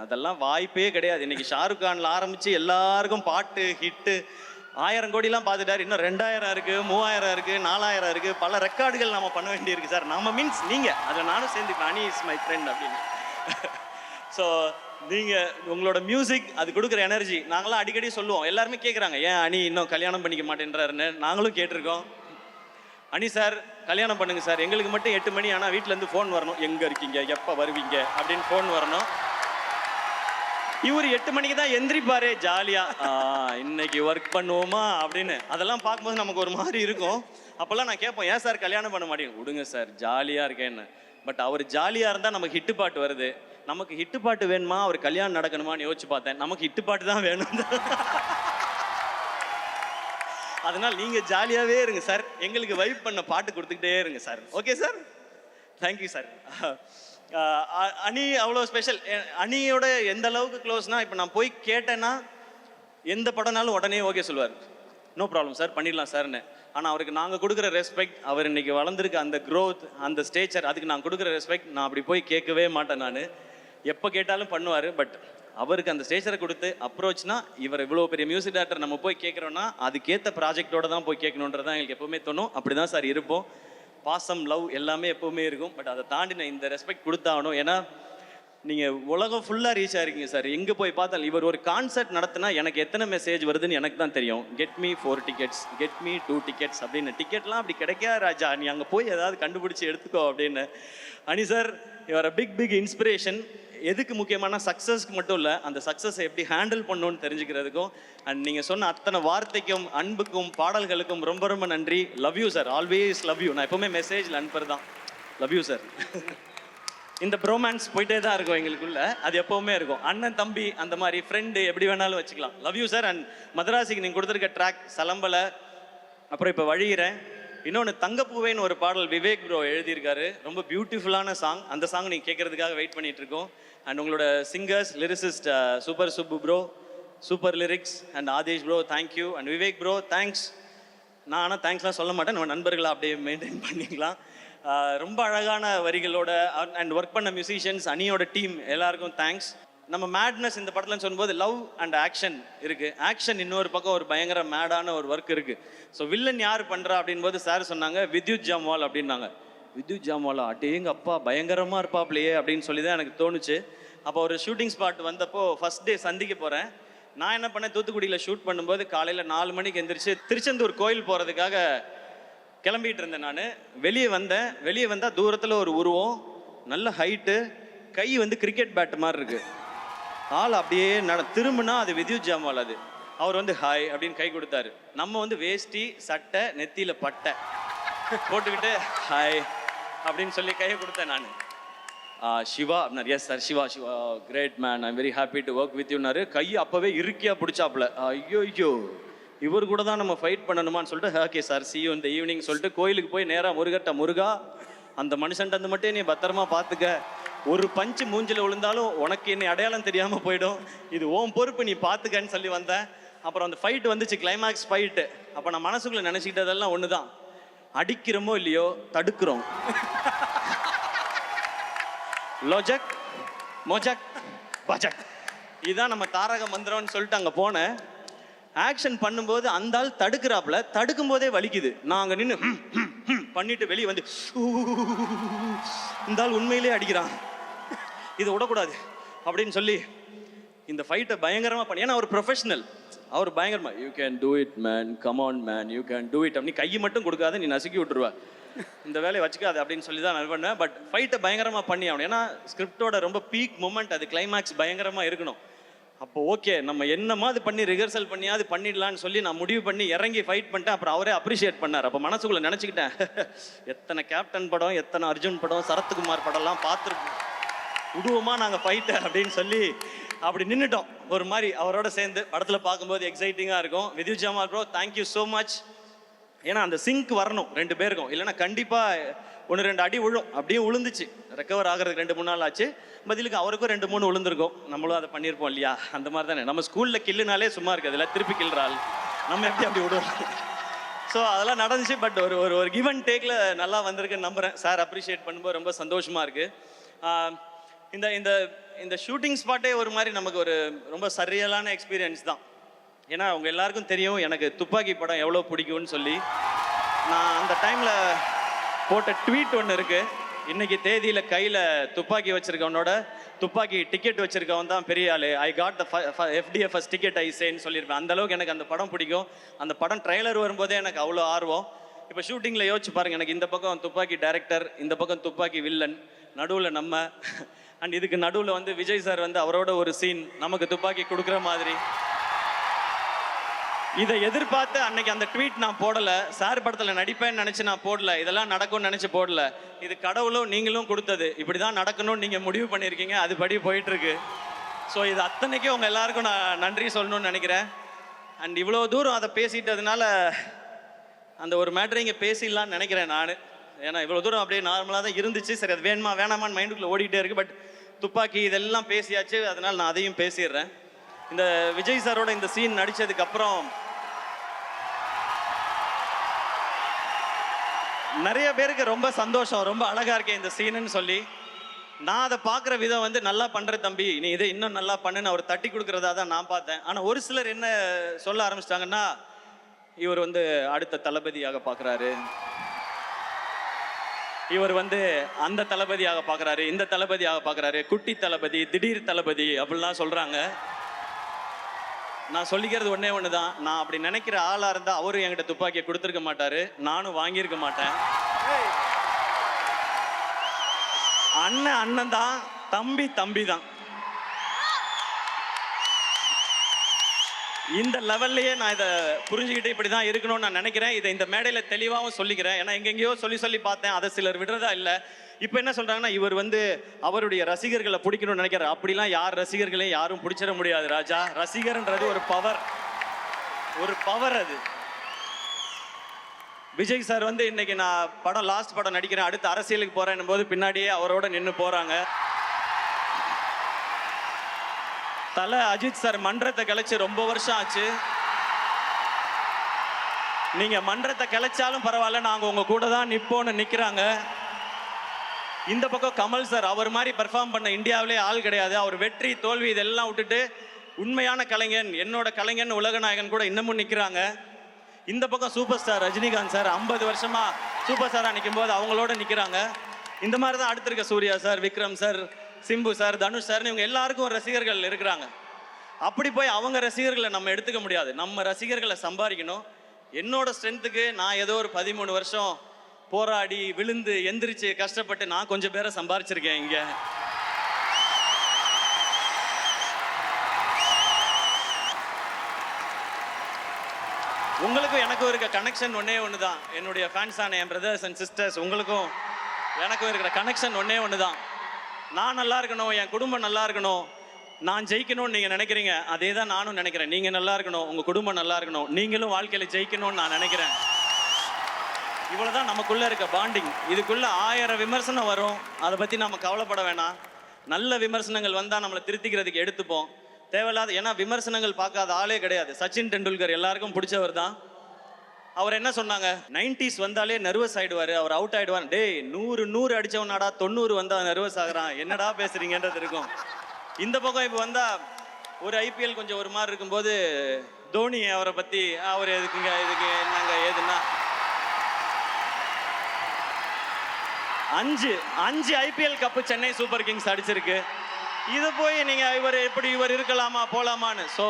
அதெல்லாம் வாய்ப்பே கிடையாது. இன்றைக்கி ஷாருக் கானில் ஆரம்பித்து எல்லாருக்கும் பாட்டு ஹிட்டு 1000 கோடிலாம் பார்த்துட்டார். இன்னும் 2000 இருக்குது, 3000 இருக்குது, 4000 இருக்குது. பல ரெக்கார்டுகள் நம்ம பண்ண வேண்டியிருக்கு சார். நம்ம மீன்ஸ் நீங்கள், அதில் நானும் சேர்ந்துக்கலாம். அனி இஸ் மை ஃப்ரெண்ட் அப்படின்னு. ஸோ நீங்கள் உங்களோட மியூசிக் அது கொடுக்குற எனர்ஜி நாங்களாம் அடிக்கடி சொல்லுவோம். எல்லாருமே கேட்குறாங்க, ஏன் அனி இன்னும் கல்யாணம் பண்ணிக்க மாட்டேன்றாருன்னு. நாங்களும் கேட்டிருக்கோம், அனி சார் கல்யாணம் பண்ணுங்க சார், எங்களுக்கு மட்டும் 8 மணி ஆனால் வீட்டிலேருந்து ஃபோன் வரணும், எங்கே இருக்கீங்க, எப்போ வருவீங்க அப்படின்னு ஃபோன் வரணும். இவர் 8 மணிக்கு தான் எந்திரிப்பாரு ஜாலியாக, இன்னைக்கு ஒர்க் பண்ணுவோமா அப்படின்னு. அதெல்லாம் பார்க்கும்போது நமக்கு ஒரு மாதிரி இருக்கும். அப்போல்லாம் நான் கேட்போம், ஏன் சார் கல்யாணம் பண்ண மாட்டேங்க? விடுங்க சார் ஜாலியாக இருக்கேன்னு. பட் அவர் ஜாலியாக இருந்தால் நமக்கு ஹிட்டு பாட்டு வருது. நமக்கு ஹிட்டு பாட்டு வேணுமா அவர் கல்யாணம் நடக்கணுமான்னு யோசிச்சு பார்த்தேன். நமக்கு ஹிட்டு பாட்டு தான் வேணும். அதனால் நீங்கள் ஜாலியாகவே இருங்க சார், எங்களுக்கு வைப் பண்ண பாட்டு கொடுத்துக்கிட்டே இருங்க sir. Okay sir, thank you sir. அனி அவ்வளோ ஸ்பெஷல். அனியோட எந்த அளவுக்கு க்ளோஸ்னால், இப்போ நான் போய் கேட்டேன்னா எந்த படம்னாலும் உடனே ஓகே சொல்லுவார், நோ ப்ராப்ளம் சார் பண்ணிடலாம் சார்னு. ஆனால் அவருக்கு நாங்கள் கொடுக்குற ரெஸ்பெக்ட், அவர் இன்னைக்கு வளர்ந்துருக்க அந்த க்ரோத், அந்த ஸ்டேச்சர், அதுக்கு நான் கொடுக்குற ரெஸ்பெக்ட் நான் அப்படி போய் கேட்கவே மாட்டேன். நான் எப்போ கேட்டாலும் பண்ணுவார். பட் அவருக்கு அந்த ஸ்டேச்சரை கொடுத்து அப்ரோச்னா, இவர் இவ்வளோ பெரிய மியூசிக் டைரக்டர் நம்ம போய் கேட்குறோன்னா அதுக்கேற்ற ப்ராஜெக்டோட தான் போய் கேட்கணுன்றதான் எங்களுக்கு எப்போவுமே தோணும். அப்படி தான் சார் இருப்போம். பாசம், லவ் எல்லாமே எப்போவுமே இருக்கும். பட் அதை தாண்டி நான் இந்த ரெஸ்பெக்ட் கொடுத்தாகணும். ஏன்னா நீங்கள் உலகம் ஃபுல்லாக ரீச் ஆகிருக்கீங்க சார். எங்கே போய் பார்த்தாலும் இவர் ஒரு கான்சர்ட் நடத்தினா எனக்கு எத்தனை மெசேஜ் வருதுன்னு எனக்கு தான் தெரியும். Get me 4 tickets, get me 2 tickets அப்படின்னு. டிக்கெட்லாம் அப்படி கிடைக்கா ராஜா, நீ அங்கே போய் ஏதாவது கண்டுபிடிச்சி எடுத்துக்கோ அப்படின்னு. அனி சார் இவர் பிக் இன்ஸ்பிரேஷன். எதுக்கு முக்கியமான சக்ஸஸ்க்கு மட்டும் இல்லை, அந்த சக்ஸஸை எப்படி ஹேண்டில் பண்ணணும்னு தெரிஞ்சுக்கிறதுக்கும். அண்ட் நீங்கள் சொன்ன அத்தனை வார்த்தைக்கும், அன்புக்கும், பாடல்களுக்கும் ரொம்ப ரொம்ப நன்றி. Love you sir, always love you. நான் எப்போவுமே மெசேஜில் அனுப்புறது தான் லவ் யூ சார். இந்த ப்ரோமான்ஸ் போயிட்டே தான் இருக்கும் எங்களுக்குள்ள, அது எப்போவுமே இருக்கும். அண்ணன் தம்பி அந்த மாதிரி ஃப்ரெண்டு எப்படி வேணாலும் வச்சுக்கலாம். Love you sir. அண்ட் மதராசிக்கு நீங்கள் கொடுத்துருக்க ட்ராக் சலம்பலை, அப்புறம் இப்போ வழிகிறேன். இன்னொன்று தங்கப்பூவேன்னு ஒரு பாடல் விவேக் ப்ரோ எழுதியிருக்காரு, ரொம்ப பியூட்டிஃபுல்லான சாங். அந்த சாங் நீங்கள் கேட்குறதுக்காக வெயிட் பண்ணிட்டு இருக்கோம். அண்ட் உங்களோட singers, lyricist super Subbu bro, super lyrics. And Aadesh bro thank you. And Vivek bro thanks. நான் ஆனால் தேங்க்ஸ்லாம் சொல்ல மாட்டேன், நம்ம நண்பர்களை அப்படியே மெயின்டைன் பண்ணிக்கலாம். ரொம்ப அழகான வரிகளோட அண்ட் ஒர்க் பண்ண மியூசிஷியன்ஸ், அனியோட டீம் எல்லாருக்கும் தேங்க்ஸ். நம்ம மேட்னஸ் இந்த படத்தில் சொல்லும்போது லவ் அண்ட் ஆக்ஷன் இருக்குது. ஆக்ஷன் இன்னொரு பக்கம் ஒரு பயங்கர மேடான ஒரு ஒர்க் இருக்குது. ஸோ வில்லன் யார் பண்ணுறா அப்படின் போது சார் சொன்னாங்க வித்யுத் ஜாம்வால் அப்படின்னாங்க. வித்யுத் ஜாம்வாலா, அட்டேங்க அப்பா பயங்கரமாக இருப்பாப்லையே அப்படின்னு சொல்லி தான் எனக்கு தோணுச்சு. அப்போ ஒரு ஷூட்டிங் ஸ்பாட் வந்தப்போ ஃபஸ்ட் டே சந்திக்க போகிறேன். நான் என்ன பண்ணேன், தூத்துக்குடியில் ஷூட் பண்ணும்போது காலையில் 4 மணிக்கு எந்திரிச்சு திருச்செந்தூர் கோயில் போகிறதுக்காக கிளம்பிட்டு இருந்தேன். நான் வெளியே வந்தால் தூரத்தில் ஒரு உருவம், நல்ல ஹைட்டு, கை வந்து கிரிக்கெட் பேட் மாதிரி இருக்குது. ஆள் அப்படியே திரும்பினா அது வித்யுத் ஜாம்வால். அது அவர் வந்து ஹாய் அப்படின்னு கை கொடுத்தாரு. நம்ம வந்து வேஷ்டி சட்டை நெத்தியில் பட்டை போட்டுக்கிட்டு ஹாய் அப்படின்னு சொல்லி கையை கொடுத்தேன் நான். சிவா அப்படின்னாரு. Yes sir Siva, great man, I'm very happy to work with யூனாரு. கை அப்போவே இறுக்கியாக பிடிச்சாப்புல. ஐயோ இவர் கூட தான் நம்ம ஃபைட் பண்ணணுமான்னு சொல்லிட்டு ஓகே சார் சி யூ இந்த ஈவினிங் சொல்லிட்டு கோயிலுக்கு போய் நேராக முருகா அந்த மனுஷன்ட்டு மட்டும் நீ பத்திரமா பார்த்துக்க, ஒரு பஞ்சு மூஞ்சில் விழுந்தாலும் உனக்கு என்னை அடையாளம் தெரியாமல் போயிடும், இது ஓம் பொறுப்பு, நீ பார்த்துக்கன்னு சொல்லி வந்தேன். அப்புறம் அந்த ஃபைட் வந்துச்சு, கிளைமேக்ஸ் ஃபைட்டு. அப்போ நான் மனசுக்குள்ளே நினச்சிக்கிட்டதெல்லாம் ஒன்று தான், அடிக்கிறோமோ இல்லையோ தடுக்கிறோம். லோஜக் மோஜக் பஜக், இதுதான் நம்ம தாரக மந்திரம்னு சொல்லிட்டு அங்கே போனேன். ஆக்ஷன் பண்ணும்போது அந்த ஆள் தடுக்கிறாப்புல, தடுக்கும் போதே வலிக்குது. நான் அங்கே நின்று பண்ணிட்டு வெளியே வந்து இந்த ஆள் உண்மையிலே அடிக்கிறான், இதை விடக்கூடாது அப்படின்னு சொல்லி இந்த ஃபைட்டை பயங்கரமாக பண்ணி. ஏன்னா அவர் ப்ரொஃபஷனல், அவர் பயங்கரமாக you can do it man, come on man, you can do it அப்படின்னு கையை மட்டும் கொடுக்காத, நீ நசுக்கி விட்டுருவா, இந்த வேலையை வச்சுக்காது அப்படின்னு சொல்லி தான் நான் பண்ணேன். பட் ஃபைட்டை பயங்கரமாக பண்ணி ஆகணும். ஏன்னா ஸ்கிரிப்டோட ரொம்ப பீக் மூமெண்ட் அது, கிளைமேக்ஸ் பயங்கரமாக இருக்கணும். அப்போ ஓகே நம்ம என்னமாவது பண்ணி ரிஹர்சல் பண்ணியாவது பண்ணிடலான்னு சொல்லி நான் முடிவு பண்ணி இறங்கி ஃபைட் பண்ணிட்டேன். அப்புறம் அவரே அப்ரிஷியேட் பண்ணார். அப்போ மனசுக்குள்ளே நினச்சிக்கிட்டேன், எத்தனை கேப்டன் படம், எத்தனை அர்ஜுன் படம், சரத்குமார் படம்லாம் பார்த்துருக்கோம், விடுவோமா நாங்கள் ஃபைட்டை அப்படின்னு சொல்லி அப்படி நின்றுட்டோம். ஒரு மாதிரி அவரோட சேர்ந்து படத்தில் பார்க்கும்போது எக்ஸைட்டிங்காக இருக்கும். Vidyut Jamal bro, thank you so much. ஏன்னா அந்த சிங்க் வரணும் 2 பேருக்கும், இல்லைன்னா கண்டிப்பாக 1-2 அடி விழும். அப்படியே விழுந்துச்சு, ரெக்கவர் ஆகிறதுக்கு 2-3 நாள் ஆச்சு. பதிலுக்கு அவருக்கும் 2-3 விழுந்திருக்கும். நம்மளும் அதை பண்ணியிருப்போம் இல்லையா? அந்த மாதிரி தானே நம்ம ஸ்கூலில் கில்லுனாலே சும்மா இருக்குது, இல்லை திருப்பி கில்றாள், நம்ம எப்படி அப்படி விடுவோம்? ஸோ அதெல்லாம் நடந்துச்சு. பட் ஒரு ஒரு ஒரு கிவ் அண்ட் டேக்கில் நல்லா வந்திருக்குன்னு நம்புகிறேன். சார் அப்ரிஷியேட் பண்ணும்போது ரொம்ப சந்தோஷமாக இருக்குது. இந்த இந்த இந்த ஷூட்டிங் ஸ்பாட்டே ஒரு மாதிரி நமக்கு ஒரு ரொம்ப சரியலான எக்ஸ்பீரியன்ஸ் தான். ஏன்னா அவங்க எல்லாருக்கும் தெரியும் எனக்கு துப்பாக்கி படம் எவ்வளோ பிடிக்கும்னு சொல்லி. நான் அந்த டைமில் போட்ட ட்வீட் ஒன்று இருக்குது, இன்னைக்கு தேதியில் கையில் துப்பாக்கி வச்சுருக்கவனோட துப்பாக்கி டிக்கெட் வச்சுருக்கவன் தான் பெரிய ஆள், I got the FDFS ticket ஐசேன்னு சொல்லியிருப்பேன். அந்தளவுக்கு எனக்கு அந்த படம் பிடிக்கும். அந்த படம் ட்ரெய்லர் வரும்போதே எனக்கு அவ்வளோ ஆர்வம். இப்போ ஷூட்டிங்கில் யோசிச்சு பாருங்கள், எனக்கு இந்த பக்கம் துப்பாக்கி டைரக்டர், இந்த பக்கம் துப்பாக்கி வில்லன், நடுவில் நம்ம, அண்ட் இதுக்கு நடுவில் வந்து விஜய் சார் வந்து அவரோட ஒரு சீன் நமக்கு துப்பாக்கி கொடுக்குற மாதிரி. இதை எதிர்பார்த்து அன்னைக்கு அந்த ட்வீட் நான் போடலை. சார் படத்தில் நடிப்பேன்னு நினச்சி நான் போடல, இதெல்லாம் நடக்கும்னு நினச்சி போடல. இது கடவுளும் நீங்களும் கொடுத்தது, இப்படி தான் நடக்கணும்னு நீங்கள் முடிவு பண்ணியிருக்கீங்க, அதுபடி போயிட்டுருக்கு. ஸோ இது அத்தனைக்கும் உங்கள் எல்லாருக்கும் நான் நன்றி சொல்லணும்னு நினைக்கிறேன். அண்ட் இவ்வளோ தூரம் அதை பேசிட்டதுனால அந்த ஒரு மேட்ரை இங்கே பேசிடலான்னு நினைக்கிறேன் நான். ஏன்னா இவ்வளோ தூரம் அப்படியே நார்மலாக தான் இருந்துச்சு. சரி அது வேணுமா வேணாமான்னு மைண்டுக்குள்ளே ஓடிக்கிட்டே இருக்குது. பட் துப்பாக்கி இதெல்லாம் பேசியாச்சு, அதனால் நான் அதையும் பேசிடுறேன். இந்த விஜய் சாரோட இந்த சீன் நடித்ததுக்கப்புறம் நிறைய பேருக்கு ரொம்ப சந்தோஷம், ரொம்ப அழகாக இருக்கேன் இந்த சீனுன்னு சொல்லி. நான் அதை பார்க்குற விதம் வந்து நல்லா பண்ணுற தம்பி, நீ இதை இன்னும் நல்லா பண்ணுன்னு அவர் தட்டி கொடுக்குறதா தான் நான் பார்த்தேன். ஆனால் ஒரு சிலர் என்ன சொல்ல ஆரம்பிச்சிட்டாங்கன்னா, இவர் வந்து அடுத்த தளபதியாக பார்க்குறாரு, இவர் வந்து அந்த தளபதியாக பார்க்குறாரு, இந்த தளபதியாக பார்க்குறாரு, குட்டி தளபதி, திடீர் தளபதி அப்படிலாம் சொல்கிறாங்க. நான் சொல்லிக்கிறது ஒன்றே ஒன்று தான், நான் அப்படி நினைக்கிற ஆளாக இருந்தால் அவரும் என்கிட்ட துப்பாக்கியை கொடுத்துருக்க மாட்டார், நானும் வாங்கியிருக்க மாட்டேன். அண்ணன் அண்ணன் தான், தம்பி தம்பி தான். இந்த லெவல்லையே நான் இதை புரிஞ்சுக்கிட்டு இப்படி தான் இருக்கணும்னு நான் நினைக்கிறேன். இதை இந்த மேடையில் தெளிவாகவும் சொல்லிக்கிறேன். ஏன்னா எங்கெங்கேயோ சொல்லி பார்த்தேன், அதை சிலர் விடுறதா இல்லை. இப்போ என்ன சொல்கிறாங்கன்னா, இவர் வந்து அவருடைய ரசிகர்களை பிடிக்கணும்னு நினைக்கிறார். அப்படிலாம் யார் ரசிகர்களையும் யாரும் பிடிச்சிட முடியாது ராஜா. ரசிகர்ன்றது ஒரு பவர், ஒரு பவர் அது. விஜய் சார் வந்து இன்னைக்கு நான் படம் லாஸ்ட் படம் நடிக்கிறேன், அடுத்து அரசியலுக்கு போகிறேன் போது பின்னாடியே அவரோட நின்று போகிறாங்க. தலை அஜித் சார் மன்றத்தை கிளச்சி ரொம்ப வருஷம் ஆச்சு. நீங்கள் மன்றத்தை கிளச்சாலும் பரவாயில்ல, நாங்கள் உங்கள் கூட தான் நிற்போன்னு நிற்கிறாங்க. இந்த பக்கம் கமல் சார், அவர் மாதிரி பெர்ஃபார்ம் பண்ண இந்தியாவிலே ஆள் கிடையாது. அவர் வெற்றி தோல்வி இதெல்லாம் விட்டுட்டு உண்மையான கலைஞன், என்னோட கலைஞன், உலகநாயகன் கூட இன்னமும் நிற்கிறாங்க. இந்த பக்கம் சூப்பர் ஸ்டார் ரஜினிகாந்த் சார் 50 வருஷமா சூப்பர் ஸ்டாராக நிற்கும் போது அவங்களோட நிற்கிறாங்க. இந்த மாதிரி தான் அடுத்திருக்க Suriya sir, Vikram sir, Simbu sir, Dhanush சார்னு இவங்க எல்லாருக்கும் ரசிகர்கள் இருக்கிறாங்க. அப்படி போய் அவங்க ரசிகர்களை நம்ம எடுத்துக்க முடியாது, நம்ம ரசிகர்களை சம்பாதிக்கணும். என்னோட ஸ்ட்ரென்த்துக்கு நான் ஏதோ ஒரு 13 வருஷம் போராடி விழுந்து எந்திரிச்சு கஷ்டப்பட்டு நான் கொஞ்சம் பேரை சம்பாரிச்சிருக்கேன் இங்க. உங்களுக்கும் எனக்கும் இருக்க கனெக்ஷன் ஒன்னே ஒன்று தான். என்னுடைய ஃபேன்ஸான என் பிரதர்ஸ் அண்ட் சிஸ்டர்ஸ், உங்களுக்கும் எனக்கும் இருக்கிற கனெக்ஷன் ஒன்னே ஒன்று தான். நான் நல்லா இருக்கணும், என் குடும்பம் நல்லா இருக்கணும், நான் ஜெயிக்கணும்னு நீங்கள் நினைக்கிறீங்க, அதே தான் நானும் நினைக்கிறேன். நீங்கள் நல்லா இருக்கணும், உங்கள் குடும்பம் நல்லா இருக்கணும், நீங்களும் வாழ்க்கையில் ஜெயிக்கணும்னு நான் நினைக்கிறேன். இவ்வளோதான் நமக்குள்ளே இருக்க பாண்டிங். இதுக்குள்ளே 1000 விமர்சனம் வரும், அதை பற்றி நம்ம கவலைப்பட வேணாம். நல்ல விமர்சனங்கள் வந்தால் நம்மளை திருத்திக்கிறதுக்கு எடுத்துப்போம். தேவையில்லாத, ஏன்னா விமர்சனங்கள் பார்க்காத ஆளே கிடையாது. சச்சின் டெண்டுல்கர் எல்லாருக்கும் பிடிச்சவர் தான். அவர் என்ன சொன்னாங்க, 90s வந்தாலே நர்வஸ் ஆகிடுவார், அவர் அவுட் ஆகிடுவார். டேய் 100 அடித்தவனாடா 90 வந்தால் நர்வஸ் ஆகிறான், என்னடா பேசுகிறீங்கன்றது இருக்கும். இந்த பக்கம் இப்போ வந்தால் ஒரு IPL கொஞ்சம் ஒரு மாதிரி இருக்கும்போது தோனி அவரை பற்றி, அவர் எதுக்குங்க, இதுக்கு என்னங்க ஏதுன்னா, 5 IPL cup Chennai super Kings அடிச்சிருக்கு. இது போய் நீங்கள் இவர் இருக்கலாமா போகலாமான்னு. ஸோ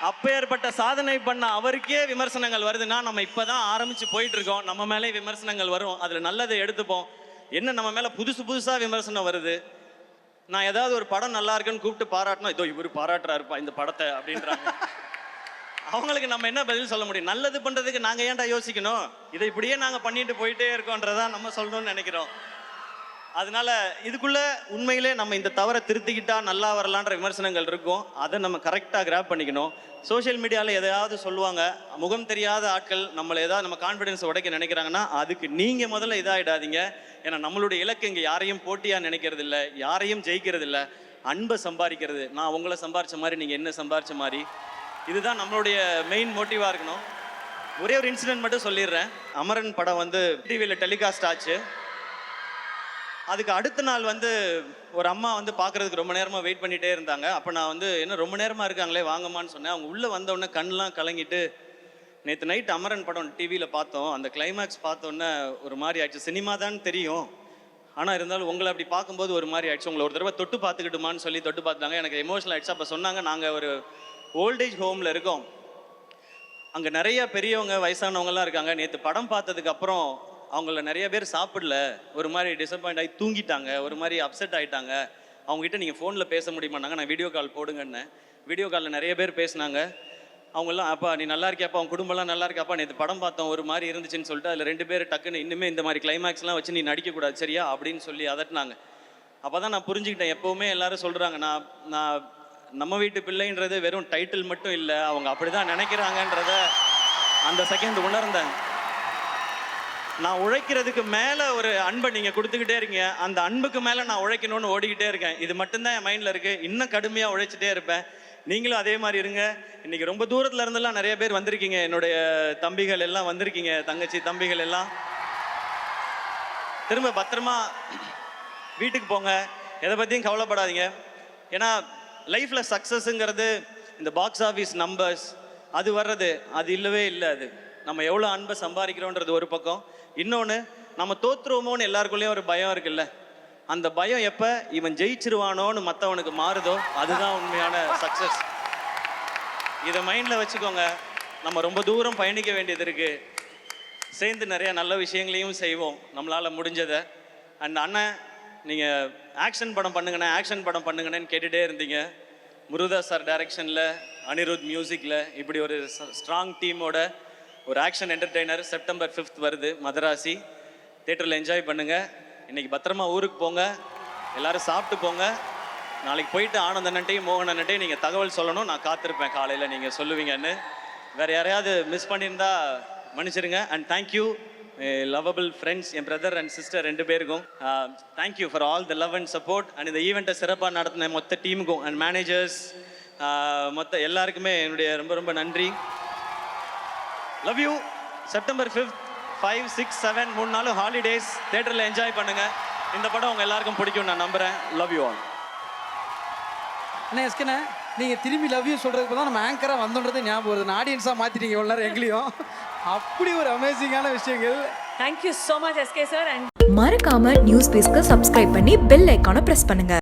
அப்பேற்பட்ட சாதனை பண்ண அவருக்கே விமர்சனங்கள் வருதுன்னா, நம்ம இப்போ தான் ஆரம்பித்து போயிட்டுருக்கோம். நம்ம மேலே விமர்சனங்கள் வரும், அதில் நல்லதை எடுத்துப்போம். என்ன நம்ம மேலே புதுசாக விமர்சனம் வருது, நான் ஏதாவது ஒரு படம் நல்லா இருக்குன்னு கூப்பிட்டு பாராட்டினா இதோ இவர் பாராட்டுறாருப்பா இந்த படத்தை அப்படின்றாங்க. அவங்களுக்கு நம்ம என்ன பதில் சொல்ல முடியும்? நல்லது பண்றதுக்கு நாங்க ஏன்டா யோசிக்கணும்? இதை இப்படியே நாங்க பண்ணிட்டு போயிட்டே இருக்கோன்றதான் நம்ம சொல்லணும்னு நினைக்கிறோம். அதனால இதுக்குள்ள உண்மையிலே நம்ம இந்த தவறை திருத்திக்கிட்டா நல்லா வரலான்ற விமர்சனங்கள் இருக்கும். அதை நம்ம கரெக்டாக கிராப் பண்ணிக்கணும். சோஷியல் மீடியாவில் எதையாவது சொல்லுவாங்க, முகம் தெரியாத ஆட்கள் நம்மளை ஏதாவது நம்ம கான்ஃபிடன்ஸ் உடைக்க நினைக்கிறாங்கன்னா அதுக்கு நீங்கள் முதல்ல இதாகிடாதீங்க. ஏன்னா நம்மளுடைய இலக்கு இங்கே யாரையும் போட்டியாக நினைக்கிறது இல்லை, யாரையும் ஜெயிக்கிறது இல்லை, அன்பை சம்பாதிக்கிறது. நான் உங்களை சம்பாரிச்ச மாதிரி நீங்கள் என்ன சம்பாரிச்ச மாதிரி, இதுதான் நம்மளுடைய மெயின் மோட்டிவாக இருக்கணும். ஒரே ஒரு இன்சிடென்ட் மட்டும் சொல்லிடுறேன். அமரன் படம் வந்து டிவியில் டெலிகாஸ்ட் ஆச்சு. அதுக்கு அடுத்த நாள் வந்து ஒரு அம்மா வந்து பார்க்குறதுக்கு ரொம்ப நேரமாக வெயிட் பண்ணிகிட்டே இருந்தாங்க. அப்போ நான் வந்து என்ன ரொம்ப நேரமாக இருக்காங்களே வாங்கம்மான்னு சொன்னேன். அவங்க உள்ளே வந்தோடனே கண்ணெலாம் கலங்கிட்டு, நேற்று நைட் அமரன் படம் டிவியில் பார்த்தோம், அந்த கிளைமேக்ஸ் பார்த்தோன்னே ஒரு மாதிரி ஆயிடுச்சு. சினிமா தான் தெரியும், ஆனால் இருந்தாலும் உங்களை அப்படி பார்க்கும்போது ஒரு மாதிரி ஆயிடுச்சு. உங்களை ஒரு தடவை தொட்டு பார்த்துக்கிட்டுமான்னு சொல்லி தொட்டு பார்த்தாங்க. எனக்கு எமோஷனல் ஆயிடுச்சு. அப்போ சொன்னாங்க, நாங்கள் ஒரு ஓல்டேஜ் ஹோமில் இருக்கோம், அங்கே நிறைய பெரியவங்க வயசானவங்கலாம் இருக்காங்க. நேற்று படம் பார்த்ததுக்கு அப்புறம் அவங்கள நிறைய பேர் சாப்பிடல, ஒரு மாதிரி டிசப்பாயிண்ட் ஆகி தூங்கிட்டாங்க, ஒரு மாதிரி அப்செட் ஆகிட்டாங்க. அவங்ககிட்ட நீங்கள் ஃபோனில் பேச முடியுமான்னாங்க. நான் வீடியோ கால் போடுங்கன்னு வீடியோ காலில் நிறைய பேர் பேசினாங்க. அவங்கெல்லாம் அப்பா நீ நல்லா இருக்கியாப்பா, அவங்க குடும்பம்லாம் நல்லா இருக்காப்பா, நேற்று படம் பார்த்தோம் ஒரு மாதிரி இருந்துச்சுன்னு சொல்லிட்டு அதில் 2 பேர் டக்குன்னு இன்னுமே இந்த மாதிரி கிளைமேக்ஸ்லாம் வச்சு நீ நடிக்கக்கூடாது சரியா அப்படின்னு சொல்லி அதட்டினாங்க. அப்போ தான் நான் புரிஞ்சுக்கிட்டேன். எப்போவுமே எல்லாரும் சொல்கிறாங்க, நான் நம்ம வீட்டு பிள்ளைன்றது வெறும் டைட்டில் மட்டும் இல்லை, அவங்க அப்படி தான் நினைக்கிறாங்கன்றத அந்த செகண்ட் உணர்ந்தேன். நான் உழைக்கிறதுக்கு மேலே ஒரு அன்பை நீங்கள் கொடுத்துக்கிட்டே இருக்கீங்க, அந்த அன்புக்கு மேலே நான் உழைக்கணும்னு ஓடிக்கிட்டே இருக்கேன். இது மட்டும்தான் என் மைண்டில் இருக்குது. இன்னும் கடுமையாக உழைச்சிட்டே இருப்பேன். நீங்களும் அதே மாதிரி இருங்க. இன்றைக்கி ரொம்ப தூரத்தில் இருந்தெல்லாம் நிறைய பேர் வந்திருக்கீங்க. என்னுடைய தம்பிகள் எல்லாம் வந்திருக்கீங்க, தங்கச்சி தம்பிகள் எல்லாம். திரும்ப பத்திரமா வீட்டுக்கு போங்க, எதை பற்றியும் கவலைப்படாதீங்க. ஏன்னா லைஃப்பில் சக்ஸஸுங்கிறது இந்த பாக்ஸ் ஆஃபீஸ் நம்பர்ஸ் அது வர்றது அது இல்லவே இல்லை. அது நம்ம எவ்வளோ அன்பை சம்பாதிக்கிறோன்றது ஒரு பக்கம். இன்னொன்று, நம்ம தோற்றுருவோமோன்னு எல்லாருக்குள்ளேயும் ஒரு பயம் இருக்குல்ல, அந்த பயம் எப்போ இவன் ஜெயிச்சிருவானோன்னு மற்றவனுக்கு மாறுதோ அதுதான் உண்மையான சக்ஸஸ். இதை மைண்டில் வச்சுக்கோங்க. நம்ம ரொம்ப தூரம் பயணிக்க வேண்டியது இருக்குது. சேர்ந்து நிறைய நல்ல விஷயங்களையும் செய்வோம் நம்மளால் முடிஞ்சதை. அண்ட் அண்ணன், நீங்கள் ஆக்ஷன் படம் பண்ணுங்கண்ணே, ஆக்ஷன் படம் பண்ணுங்கண்ணேன்னு கேட்டுகிட்டே இருந்தீங்க. முருகதாஸ் சார் டைரக்ஷனில், அனிருத் மியூசிக்கில், இப்படி ஒரு ஸ்ட்ராங் டீமோட ஒரு ஆக்ஷன் என்டர்டெய்னர் செப்டம்பர் 5 வருது. மதராசி தேட்டரில் என்ஜாய் பண்ணுங்கள். இன்றைக்கி பத்திரமா ஊருக்கு போங்க, எல்லோரும் சாப்பிட்டு போங்க. நாளைக்கு போயிட்டு ஆனந்த் அண்ணன்ட்டையும் மோகன் அண்ணன்ட்டையும் நீங்கள் தகவல் சொல்லணும். நான் காத்திருப்பேன் காலையில் நீங்கள் சொல்லுவீங்கன்னு. வேறு யாரையாவது மிஸ் பண்ணியிருந்தா மன்னிச்சிருங்க. And thank you lovable friends, N brother and sister 2 பேருக்கும் thank you for all the love and support. And இந்த ஈவெண்ட்டை சிறப்பாக நடத்தின மொத்த டீமுக்கும் அண்ட் மேனேஜர்ஸ் மொத்த எல்லாருக்குமே என்னுடைய ரொம்ப ரொம்ப நன்றி. Love you. செப்டம்பர் 5, 5, 6, 7 3 நாளும் ஹாலிடேஸ். தேட்டரில் என்ஜாய் பண்ணுங்கள். இந்த படம் உங்கள் எல்லாருக்கும் பிடிக்கும் நான் நம்புகிறேன். Love you all. அண்ணா எஸ்கண்ணே, நீங்கள் திரும்பி லவ் யூ சொல்கிறதுக்கு தான் நம்ம ஆங்கராக வந்தோன்றது ஞாபகம் வருது. நான் ஆடியன்ஸாக மாற்றிட்டீங்க இவ்வளோ நேரம் எங்களையும். அப்படி ஒரு அமேசிங்கான விஷயங்கள். Thank you so much SK sir. And மறக்காம நியூஸ் பேஸ்க்கு சப்ஸ்கிரைப் பண்ணி பெல் ஐக்கானை பிரஸ் பண்ணுங்க.